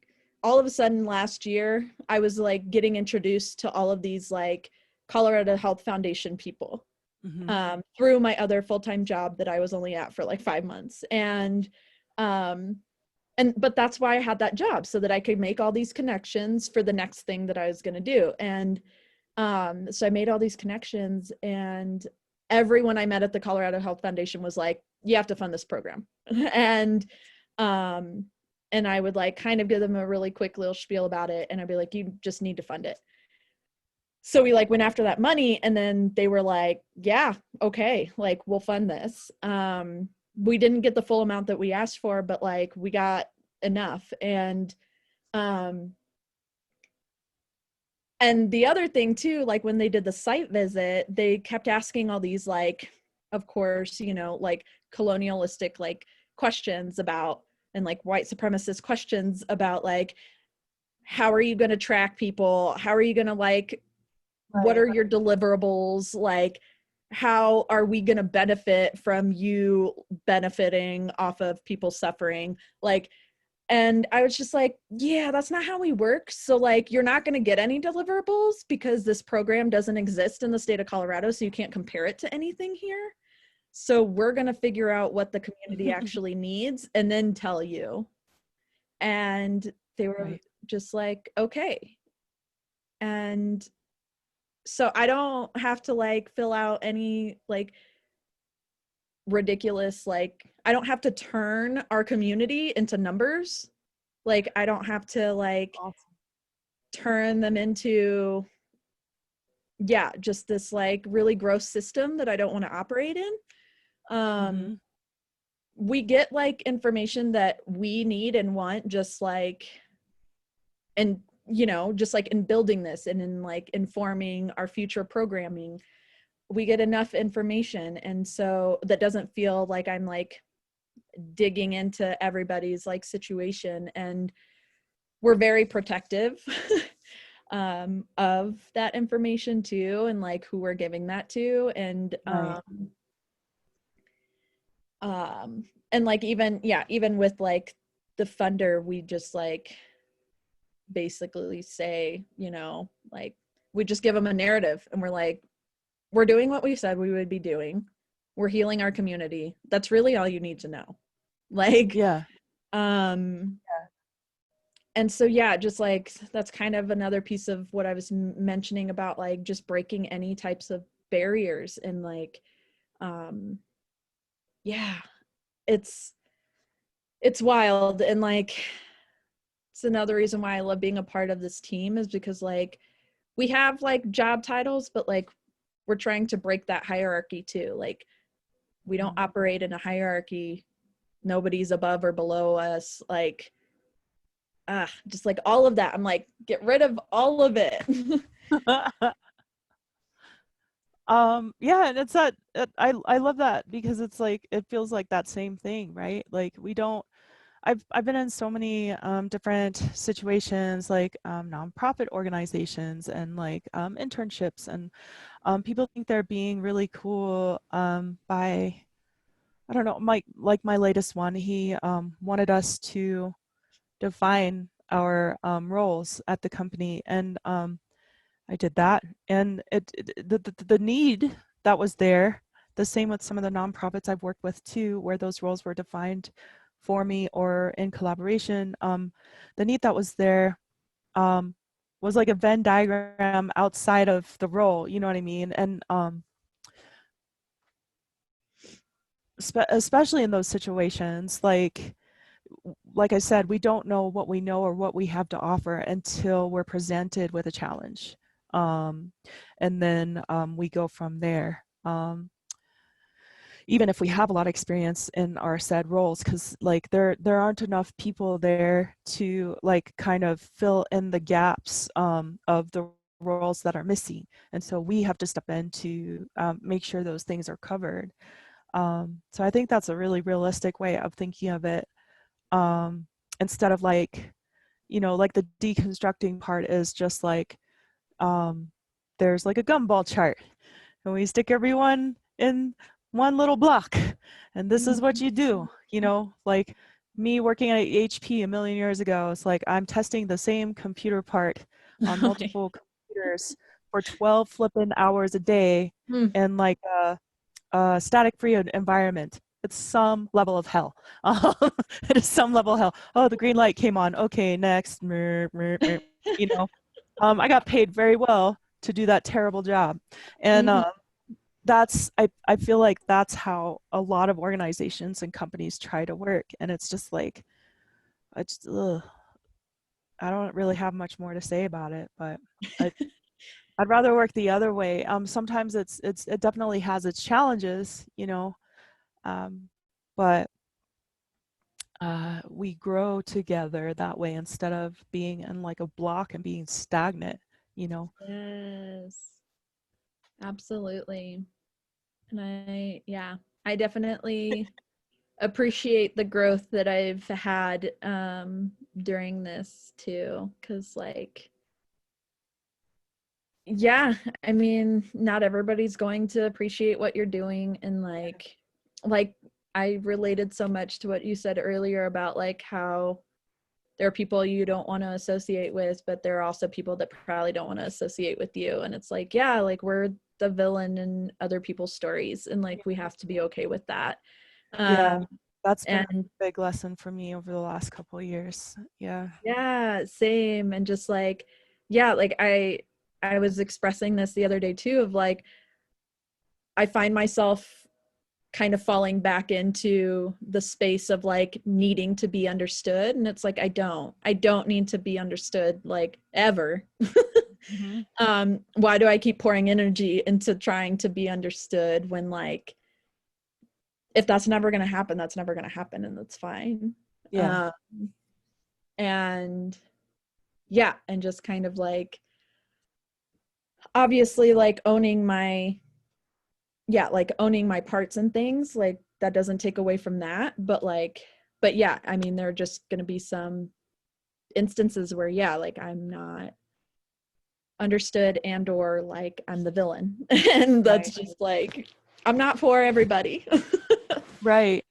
all of a sudden last year I was like getting introduced to all of these like Colorado Health Foundation people, Mhm. through my other full-time job that I was only at for like 5 months. Um but that's why I had that job, so that I could make all these connections for the next thing that I was going to do. And so I made all these connections, and everyone I met at the Colorado Health Foundation was like, you have to fund this program. and um and I would like kind of give them a really quick little spiel about it, and I'd be like, you just need to fund it. So we like went after that money, and then they were like, yeah, okay, like we'll fund this. We didn't get the full amount that we asked for, but like we got enough. Um and the other thing too, like when they did the site visit, they kept asking all these like, of course, you know, like colonialistic like questions about, and like white supremacist questions about like, how are you going to track people, how are you going to like what are your deliverables? Like, how are we going to benefit from you benefiting off of people suffering? Like, and I was just like, yeah, that's not how we work. So like, you're not going to get any deliverables because this program doesn't exist in the state of Colorado. So you can't compare it to anything here. So we're going to figure out what the community actually needs and then tell you. And they were just like, okay. And so I don't have to like fill out any like ridiculous, like I don't have to turn our community into numbers. Like I don't have to like turn them into, yeah, just this like really gross system that I don't want to operate in. We get like information that we need and want, just like, and you know, just like in building this and in like informing our future programming, we get enough information. And so that doesn't feel like I'm like digging into everybody's like situation. And we're very protective of that information too, and like who we're giving that to. And like even with like the funder, we just like basically say, you know, like we just give them a narrative and we're like, we're doing what we said we would be doing. We're healing our community. That's really all you need to know. Like, and so, yeah, just like, that's kind of another piece of what I was mentioning about like just breaking any types of barriers. And like, yeah, it's wild. And like, it's another reason why I love being a part of this team, is because like we have like job titles, but like we're trying to break that hierarchy too. Like we don't operate in a hierarchy. Nobody's above or below us. Like, just like all of that. I'm like, get rid of all of it. Yeah, and it's that I love that, because it's like it feels like that same thing, right? Like we don't I've been in so many different situations, like nonprofit organizations and like internships, and people think they're being really cool by, I don't know, my latest one, he wanted us to define our roles at the company, and I did that, and the need that was there, the same with some of the nonprofits I've worked with too, where those roles were defined for me or in collaboration. The need that was there was like a Venn diagram outside of the role, you know what I mean? And especially in those situations, like I said, we don't know what we know or what we have to offer until we're presented with a challenge. And then we go from there. Even if we have a lot of experience in our said roles, because like there aren't enough people there to like kind of fill in the gaps of the roles that are missing. And so we have to step in to make sure those things are covered. So I think that's a really realistic way of thinking of it. Instead of like, you know, like the deconstructing part is just like, there's like a gumball chart and we stick everyone in one little block and this is what you do, you know, like me working at HP a million years ago. It's like I'm testing the same computer part on multiple computers for 12 flipping hours a day in like a static free environment. It's some level of hell. It is some level of hell. Oh, the green light came on. Okay, next. You know, I got paid very well to do that terrible job. And that's, I feel like that's how a lot of organizations and companies try to work. And it's just like, I just, I don't really have much more to say about it, but I'd rather work the other way. Sometimes it definitely has its challenges, you know, but we grow together that way instead of being in like a block and being stagnant, you know. Yes, absolutely. And I definitely appreciate the growth that I've had during this too, because like Yeah, I mean, not everybody's going to appreciate what you're doing, and like I related so much to what you said earlier about like how there are people you don't want to associate with, but there are also people that probably don't want to associate with you. And it's like, yeah, like we're the villain in other people's stories, and like we have to be okay with that. Yeah, Um that's been a and big lesson for me over the last couple of years. Yeah. yeah, same. And just like, yeah, like I was expressing this the other day too, of like I find myself kind of falling back into the space of like needing to be understood, and it's like I don't need to be understood, like, ever. Mhm. Why do I keep pouring energy into trying to be understood when, like, if that's never going to happen, that's never going to happen, and that's fine. Yeah. um and yeah, and just kind of like, obviously, like owning my, yeah, like owning my parts and things, like that doesn't take away from that, but like, but yeah, I mean, there are just going to be some instances where, yeah, like I'm not understood, and or like I'm the villain and that's Right. just like, I'm not for everybody. Right.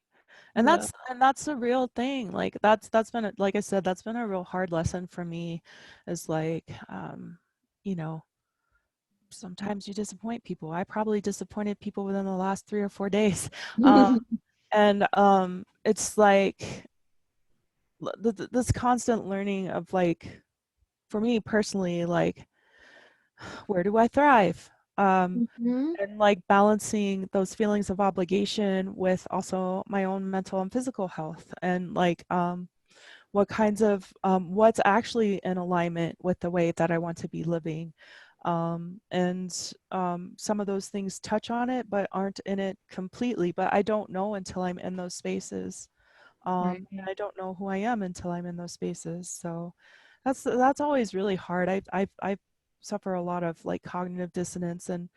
And Yeah. that's a real thing. Like that's been like I said, that's been a real hard lesson for me is like you know, sometimes you disappoint people. I probably disappointed people within the last 3 or 4 days. Um and it's like this constant learning of like for me personally like where do I thrive? Mhm. And like balancing those feelings of obligation with also my own mental and physical health and like what kinds of what's actually in alignment with the way that I want to be living. And some of those things touch on it but aren't in it completely, but I don't know until I'm in those spaces. Right. And I don't know who I am until I'm in those spaces. So that's always really hard. I suffer a lot of like cognitive dissonance and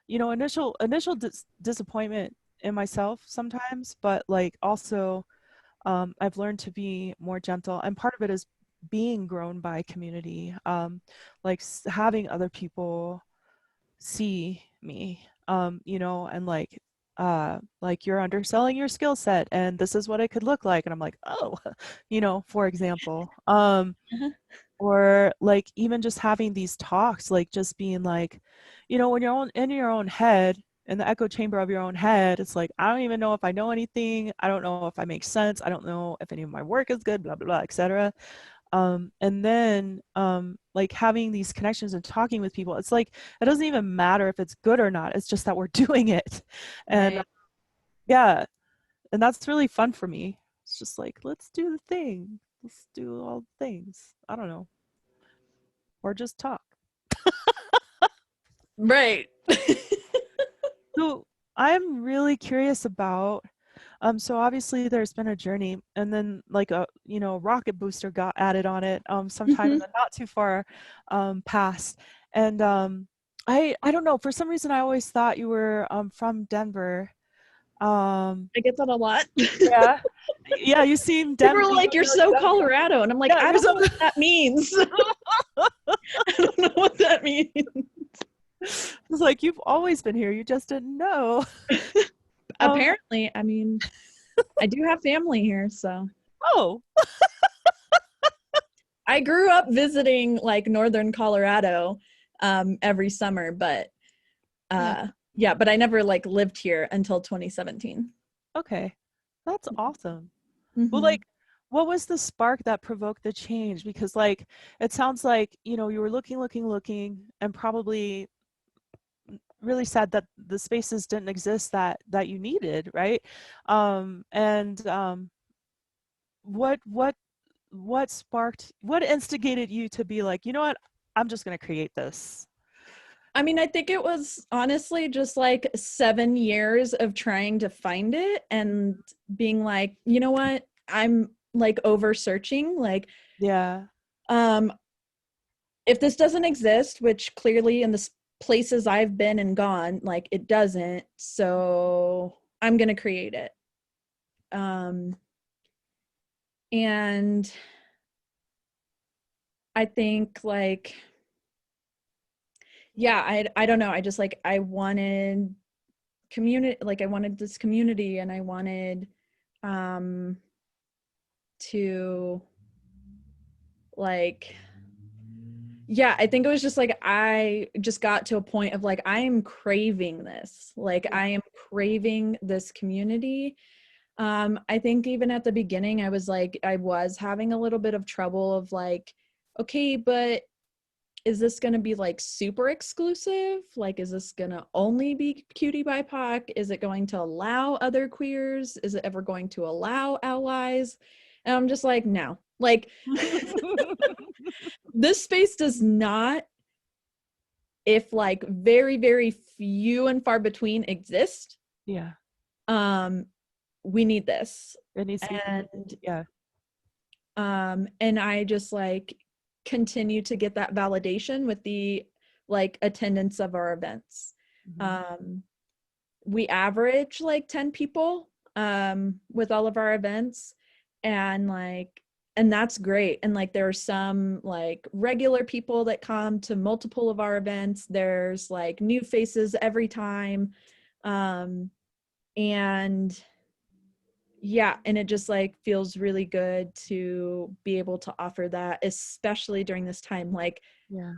initial disappointment in myself sometimes, but like also I've learned to be more gentle, and part of it is being grown by community, like having other people see me, and like you're underselling your skill set, and this is what it could look like, and I'm like, oh, for example, Uh-huh. or like even just having these talks, like just being like, when you're in your own head, in the echo chamber of your own head, it's like, I don't even know if I know anything. I don't know if I make sense. I don't know if any of my work is good, blah, blah, blah, etc. And then like having these connections and talking with people, it's like, it doesn't even matter if it's good or not. It's just that we're doing it. And Right. yeah, and that's really fun for me. It's just like, let's do the thing. Let's do all the things. I don't know. Or just talk. Right. So I'm really curious about so obviously there's been a journey, and then like a rocket booster got added on it sometime in Mhm. the not too far past. And I don't know, for some reason I always thought you were from Denver. Um I get that a lot. yeah. Yeah, you seem People Denver, are you like, live you're near so Denver. Colorado, and I'm like, Yeah, I you're don't so know what that means. I don't know what that means. it's like you've always been here, you just didn't know. Um Apparently, I mean, I do have family here, so oh, I grew up visiting like northern Colorado every summer, but yeah. yeah, but I never like lived here until 2017. Okay. That's awesome. Well, Hmm. like, what was the spark that provoked the change? Because, like, it sounds like, you were looking, and probably really sad that the spaces didn't exist that you needed, right? And what what what instigated you to be like, you know what, I'm just gonna create this. I mean, I think it was honestly just like 7 years of trying to find it and being like, you know what? I'm like over searching. Like, Yeah. um, if this doesn't exist, which clearly in the places I've been and gone, like it doesn't, so I'm gonna create it. Um, and I think like, yeah, I don't know. I just like, I wanted community, like I wanted this community, and I wanted um to like, yeah, I think it was just like I just got to a point of like, I am craving this. Like Yeah. I am craving this community. I think even at the beginning I was like, I was having a little bit of trouble of like, okay, but is this going to be like super exclusive? Like, is this going to only be QTBIPOC? Is it going to allow other queers? Is it ever going to allow allies? And I'm just like, no. Like, this space does not, if like very, very few and far between exist, Yeah. um, we need this. It needs to be committed. And Yeah. and I just like continue to get that validation with the like attendance of our events. Mhm. um we average like 10 people with all of our events, and like, and that's great. And like there are some like regular people that come to multiple of our events. There's like new faces every time. And yeah, and it just like feels really good to be able to offer that, especially during this time. Like Yeah.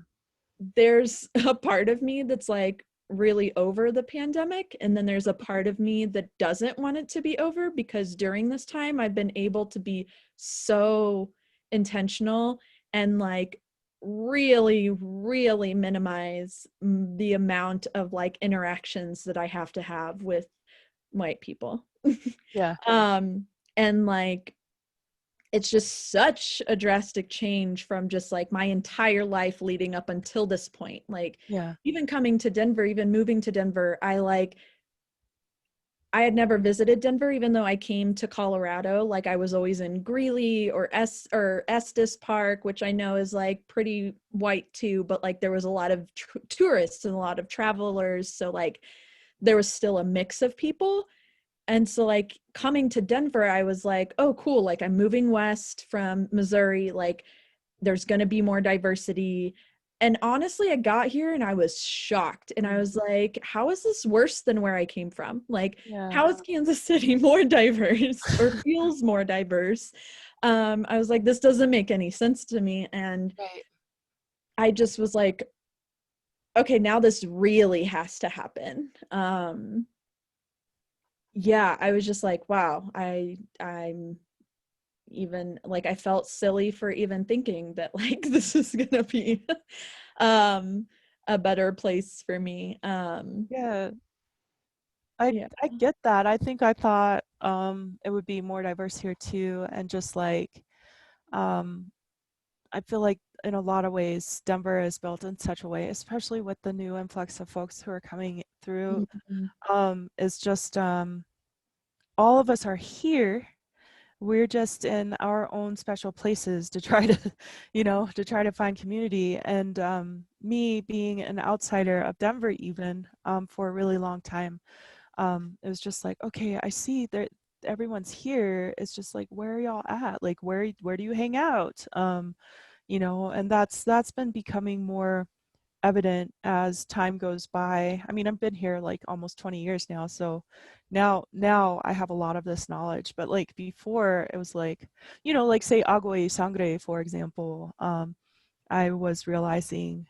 there's a part of me that's like really over the pandemic, and then there's a part of me that doesn't want it to be over, because during this time I've been able to be so intentional and like really, really minimize the amount of like interactions that I have to have with white people. Yeah. And like it's just such a drastic change from just like my entire life leading up until this point. Like Yeah. even coming to Denver, even moving to Denver, I had never visited Denver, even though I came to Colorado. Like I was always in Greeley or Estes Park, which I know is like pretty white too, but like there was a lot of tourists and a lot of travelers. So like there was still a mix of people. And so like coming to Denver, I was like, oh, cool. Like I'm moving west from Missouri. Like there's going to be more diversity. And honestly, I got here and I was shocked. And I Mm. was like, how is this worse than where I came from? Like, Yeah. how is Kansas City more diverse or feels more diverse? I was like, this doesn't make any sense to me. And Right. I just was like, okay, now this really has to happen. Yeah, I was just like, wow, I'm even like, I felt silly for even thinking that like this is gonna be um a better place for me. Yeah. I Yeah. I get that. I think I thought it would be more diverse here too, and just like um I feel like in a lot of ways Denver is built in such a way, especially with the new influx of folks who are coming through, Mhm. is just all of us are here. We're just in our own special places to try to, to try to find community. And me being an outsider of Denver, even for a really long time, it was just like, okay, I see that everyone's here. It's just like, where are y'all at? Like, where do you hang out? And that's been becoming more evident as time goes by. I mean, I've been here like almost 20 years now, so now I have a lot of this knowledge. But like before, it was like, like say agua y sangre, for example. I was realizing,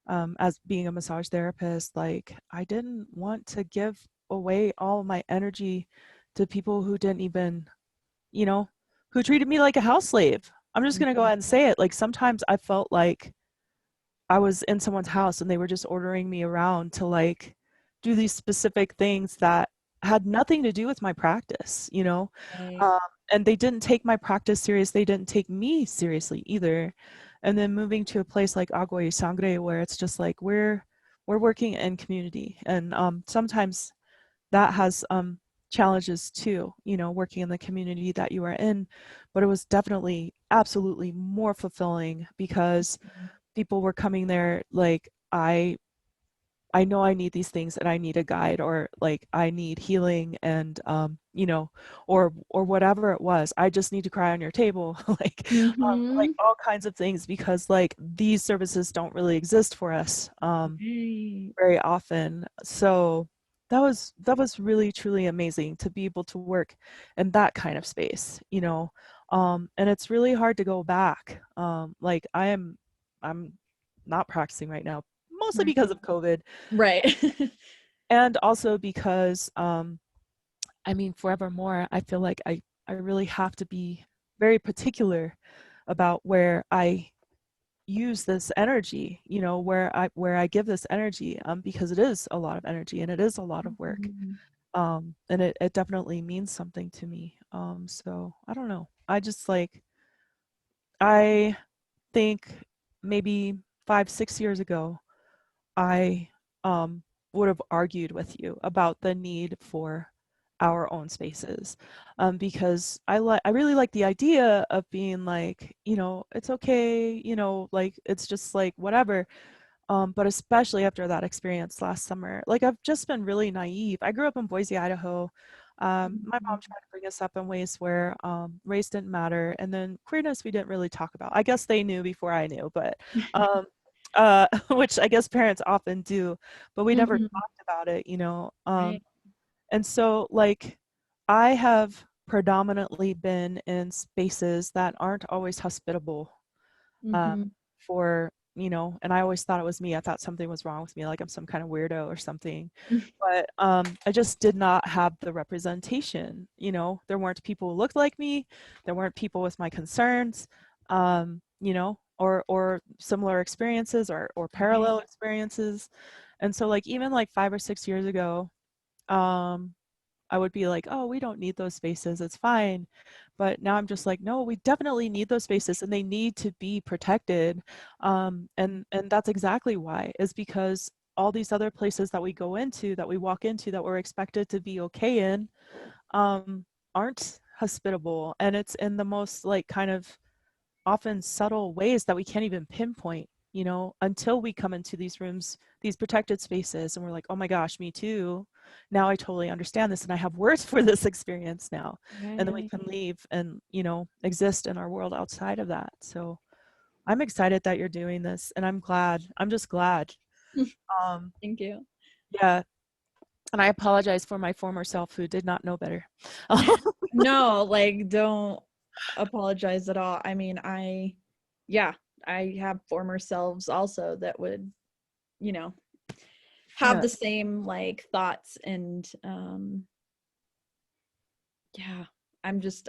as being a massage therapist, like I didn't want to give away all my energy to people who didn't even, you know, who treated me like a house slave. I'm just gonna go ahead and say it. Like sometimes I felt like I was in someone's house and they were just ordering me around to like do these specific things that had nothing to do with my practice, Right. Um, and they didn't take my practice serious. They didn't take me seriously either. And then moving to a place like Agua y Sangre, where it's just like we're working in community, and sometimes that has challenges too, working in the community that you are in. But it was definitely absolutely more fulfilling because people were coming there like I I know I need these things and I need a guide, or like I need healing, and or whatever it was. I just need to cry on your table, like Mm-hmm. all kinds of things, because like these services don't really exist for us Right. very often. So that was really truly amazing to be able to work in that kind of space, and it's really hard to go back. Like I'm not practicing right now, mostly Right. because of COVID, Right. and also because I mean, forevermore, I feel like I really have to be very particular about where I use this energy, where I give this energy, because it is a lot of energy and it is a lot of work. Mhm. And it definitely means something to me. So I don't know. I think maybe 5, 6 years ago, I would have argued with you about the need for our own spaces, because I really like the idea of being like, it's okay, like it's just like whatever. But especially after that experience last summer, like I've just been really naive. I grew up in Boise, Idaho. My mom Mhm. tried to bring us up in ways where race didn't matter, and then queerness we didn't really talk about. I guess they knew before I knew, but um, which I guess parents often do, but we never Mhm. talked about it. Right. And so like I have predominantly been in spaces that aren't always hospitable, um, Mhm. for, and I always thought it was me. I thought something was wrong with me, like I'm some kind of weirdo or something. But I just did not have the representation. There weren't people who looked like me. There weren't people with my concerns, or similar experiences, or Right. parallel experiences. And so like even like 5 or 6 years ago, um, I would be like, oh, we don't need those spaces. It's fine. But now I'm just like, no, we definitely need those spaces and they need to be protected. And that's exactly why, is because all these other places that we go into, that we walk into, that we're expected to be okay in, aren't hospitable. And it's in the most like kind of often subtle ways that we can't even pinpoint, until we come into these rooms, these protected spaces, and we're like, oh my gosh, me too. Now I totally understand this and I have words for this experience now. And then we Right. can leave and, exist in our world outside of that. So I'm excited that you're doing this, and I'm glad. I'm just glad. Um, Thank you. yeah. And I apologize for my former self who did not know better. No, like don't apologize at all. I mean, yeah, I have former selves also that would, you know, have Yeah. the same like thoughts and yeah,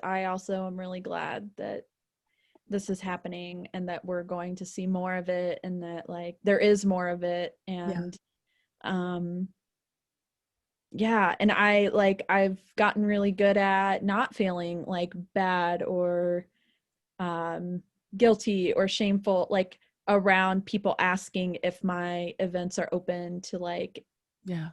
I also am really glad that this is happening and that we're going to see more of it and that like there is more of it Yeah. and um yeah, and I've gotten really good at not feeling like bad or um guilty or shameful like around people asking if my events are open to like Yeah.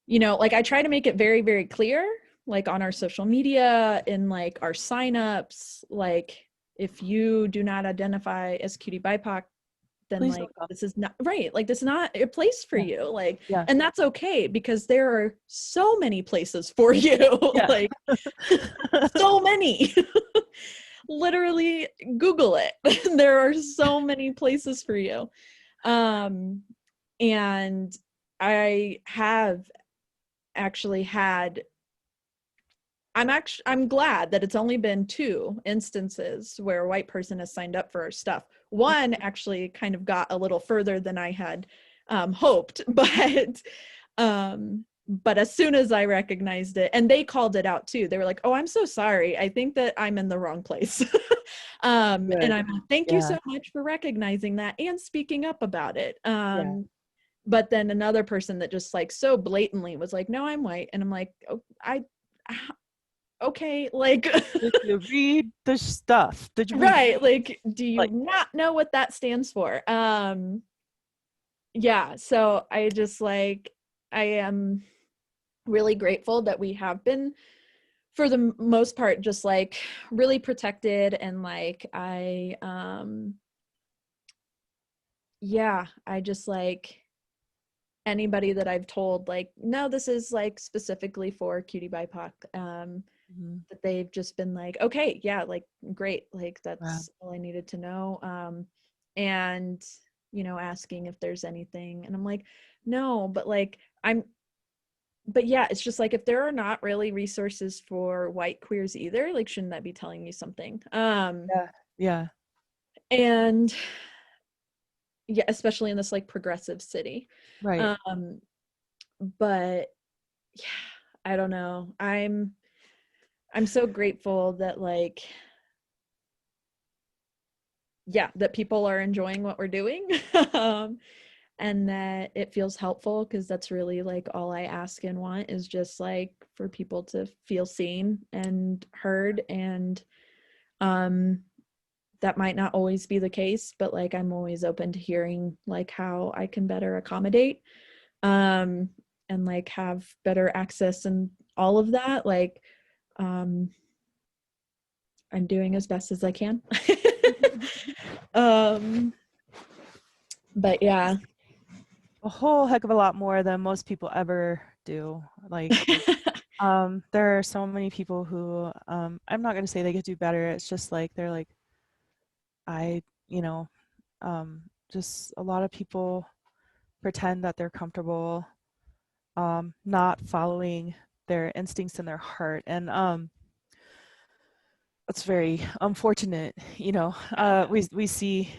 like I try to make it very very clear like on our social media in like our signups like if you do not identify as QTBIPOC then Please like don't come. this is not right like this is not a place for Yeah. you like Yeah. and that's okay because there are so many places for you Yeah. like so many literally Google it there are so many places for you um and I have actually had I'm glad that it's only been 2 instances where a white person has signed up for our stuff. One actually kind of got a little further than I had hoped, but as soon as I recognized it, and they called it out too, they were like, "Oh, I'm so sorry. I think that I'm in the wrong place." And Good. I'm like, "Thank you Yeah. so much for recognizing that and speaking up about it." Yeah. But then another person that just like so blatantly was like, "No, I'm white," and I'm like, "Oh, I okay, like Did you read the stuff? Did you read, right, like do you like, not know what that stands for?" Yeah, so I just like I am really grateful that we have been for the most part just like really protected and like yeah, I just like anybody that I've told, like, no, this is like specifically for QTBIPOC, that they've just been like, okay, yeah, like, great, like, that's all I needed to know. And, you know, asking if there's anything, and I'm like, no, but like, but yeah, it's just like, if there are not really resources for white queers either, like, shouldn't that be telling me something? Yeah. And yeah, especially in this like progressive city. Right. But yeah, I don't know. I'm so grateful that, like, yeah, that people are enjoying what we're doing. And that it feels helpful, because that's really like all I ask and want, is just like for people to feel seen and heard. And that might not always be the case, but like, I'm always open to hearing like how I can better accommodate, and like have better access and all of that. Like, I'm doing as best as I can. But yeah. A whole heck of a lot more than most people ever do. Like, there are so many people who, I'm not going to say they could do better. It's just like, they're like, I, you know, just a lot of people pretend that they're comfortable, not following their instincts and their heart. And, it's very unfortunate, you know. We see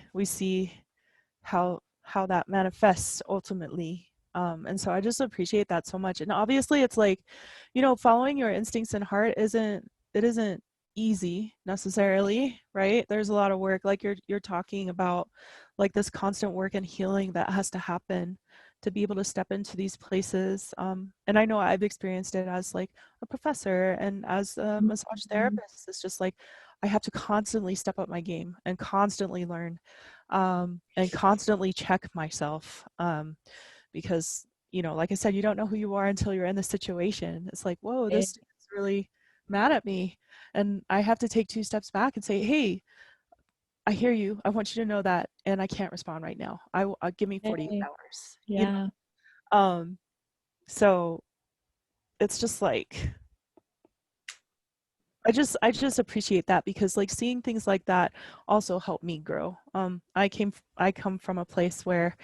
how that manifests ultimately. And so I just appreciate that so much. And obviously it's like, you know, following your instincts and heart isn't easy necessarily, right? There's a lot of work, like you're talking about, like this constant work and healing that has to happen to be able to step into these places. And I know I've experienced it as like a professor and as a massage therapist. It's just like, I have to constantly step up my game and constantly learn, and constantly check myself, because, you know, like I said, you don't know who you are until you're in the situation. It's like, whoa, this student's really mad at me, and I have to take 2 steps back and say, hey, I hear you, I want you to know that, and I can't respond right now. I'll give me 48 hours, you Yeah. know. So it's just like, I just appreciate that, because like seeing things like that also helped me grow. I come from a place where,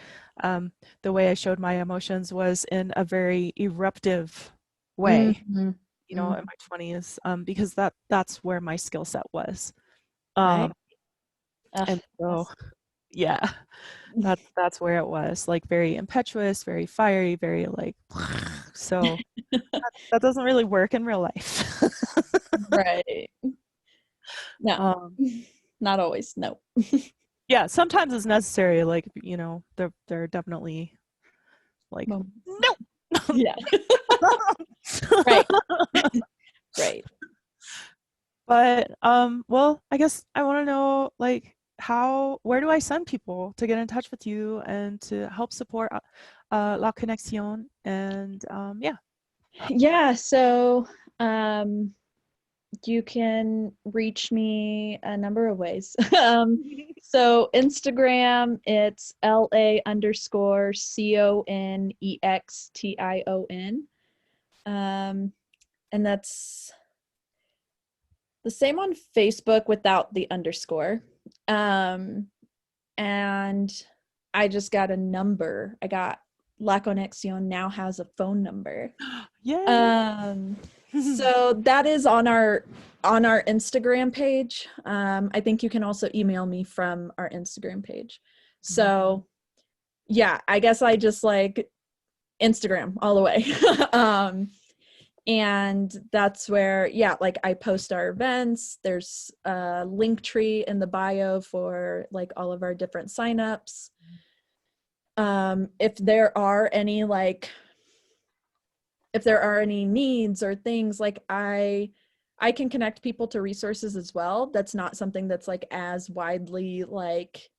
the way I showed my emotions was in a very eruptive way, you know, in my 20s, because that's where my skill set was. Right. And so, yeah, that's where it was, like very impetuous, very fiery, very like, so that doesn't really work in real life. Right. No, Um, not always. No. yeah, sometimes it's necessary, like, you know, they're definitely like, no. Yeah. Right. Right. But well, I guess I want to know, like, where do I send people to get in touch with you and to help support La Conexion? And yeah. Yeah. So, you can reach me a number of ways. So Instagram, it's LA_CONEXTION. And that's the same on Facebook without the underscore. And I just got a number. I got La Conexion now has a phone number. Yeah. So that is on our Instagram page. I think you can also email me from our Instagram page. So yeah, I guess I just like Instagram all the way. And that's where, yeah, like I post our events. There's a link tree in the bio for like all of our different signups. If there are any needs or things, like I can connect people to resources as well. That's not something that's like as widely like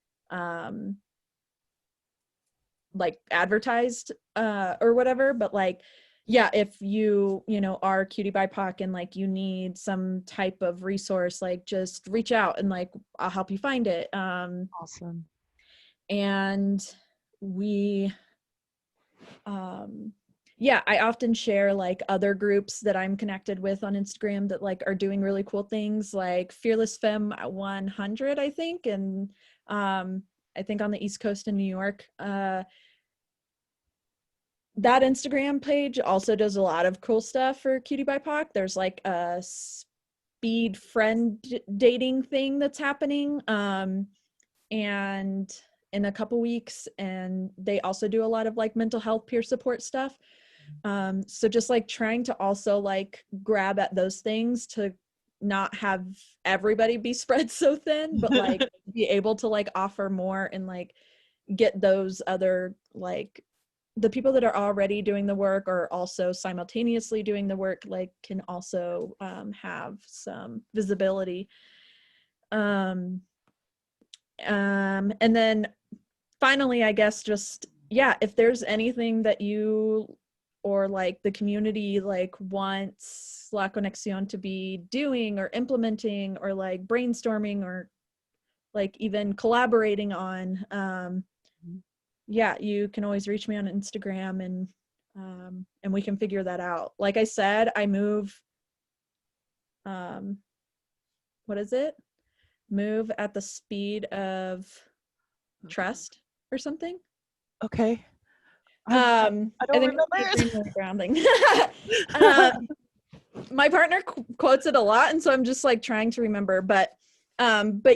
advertised or whatever, but like, yeah, if you know are QTBIPOC and like you need some type of resource, like just reach out and like I'll help you find it. Awesome. And we yeah, I often share like other groups that I'm connected with on Instagram that like are doing really cool things, like Fearless Femme 100, I think, and I think on the East Coast in New York. That Instagram page also does a lot of cool stuff for QTBIPOC. There's like a speed friend dating thing that's happening, and in a couple weeks, and they also do a lot of like mental health peer support stuff. So just like trying to also like grab at those things to not have everybody be spread so thin, but like be able to like offer more and like get those other like the people that are already doing the work or also simultaneously doing the work like can also have some visibility. And then finally, I guess just, yeah, if there's anything that you or like the community like wants La Conexión to be doing or implementing or like brainstorming or like even collaborating on, yeah, you can always reach me on Instagram and we can figure that out. Like I said, I move, what is it? Move at the speed of trust or something. Okay. I I don't think remember it's it. really grounding. My partner quotes it a lot, and so I'm just like trying to remember. But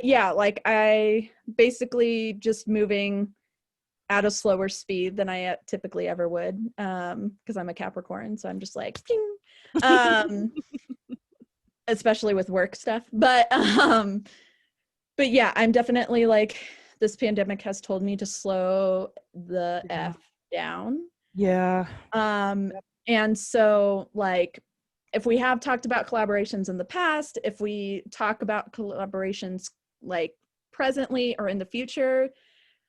yeah, like I basically just moving at a slower speed than I typically ever would, because I'm a Capricorn, so I'm just like, ping. Especially with work stuff. But yeah, I'm definitely like, this pandemic has told me to slow the Yeah. F down. Yeah. And so like, if we have talked about collaborations in the past, if we talk about collaborations like presently or in the future,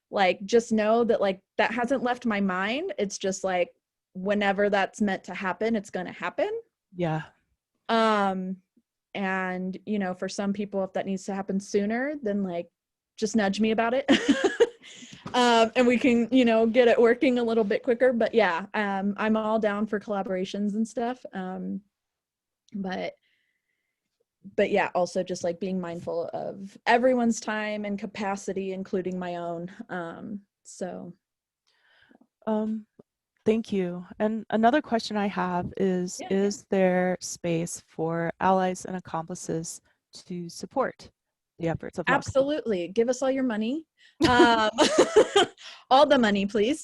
like just know that like that hasn't left my mind. It's just like whenever that's meant to happen, it's going to happen. Yeah. And you know, for some people, if that needs to happen sooner, then like just nudge me about it. And we can, you know, get it working a little bit quicker. But yeah, I'm all down for collaborations and stuff. But yeah, also just like being mindful of everyone's time and capacity, including my own. So Thank you. And another question I have is, yeah. is there space for allies and accomplices to support the efforts of Lux? Absolutely. Give us all your money. Um, all the money, please.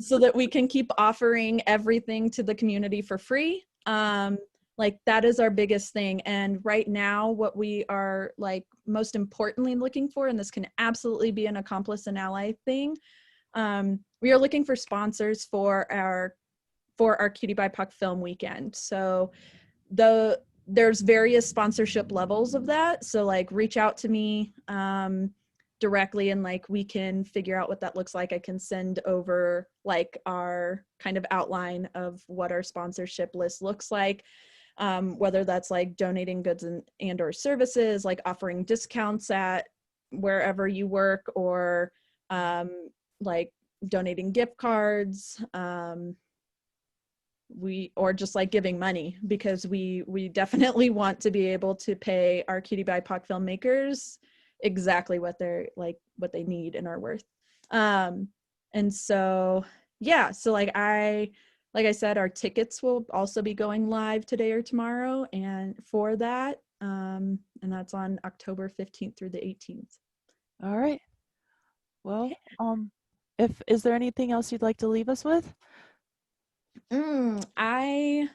So that we can keep offering everything to the community for free. Like that is our biggest thing. And right now, what we are like most importantly looking for, and this can absolutely be an accomplice and ally thing, we are looking for sponsors for our QTBIPOC film weekend. So there's various sponsorship levels of that. So like reach out to me directly and like we can figure out what that looks like. I can send over like our kind of outline of what our sponsorship list looks like. Whether that's like donating goods and or services, like offering discounts at wherever you work, or like donating gift cards, or just like giving money, because we definitely want to be able to pay our QTBIPOC filmmakers exactly what they're like, what they need and are worth. And so yeah, so like I said, our tickets will also be going live today or tomorrow, and for that, and that's on October 15th through the 18th. All right. Well, is there anything else you'd like to leave us with? I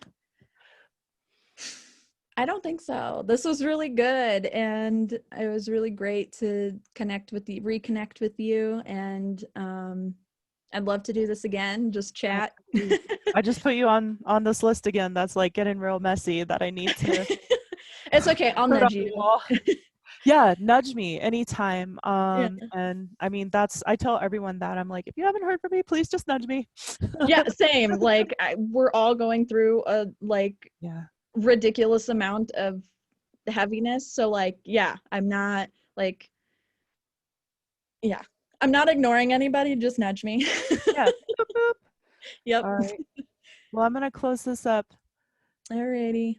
don't think so. This was really good, and it was really great to reconnect with you, and I'd love to do this again, just chat. I just put you on this list again. That's like getting real messy that I need to. It's okay. I'll nudge you. Yeah, nudge me anytime. Yeah. And I mean, I tell everyone that. I'm like, if you haven't heard from me, please just nudge me. Yeah, same. Like we're all going through a like ridiculous amount of heaviness. So like, yeah, I'm not like, yeah, I'm not ignoring anybody. Just nudge me. Yeah. Boop, boop. Yep. All right. Well, I'm gonna close this up. Alrighty.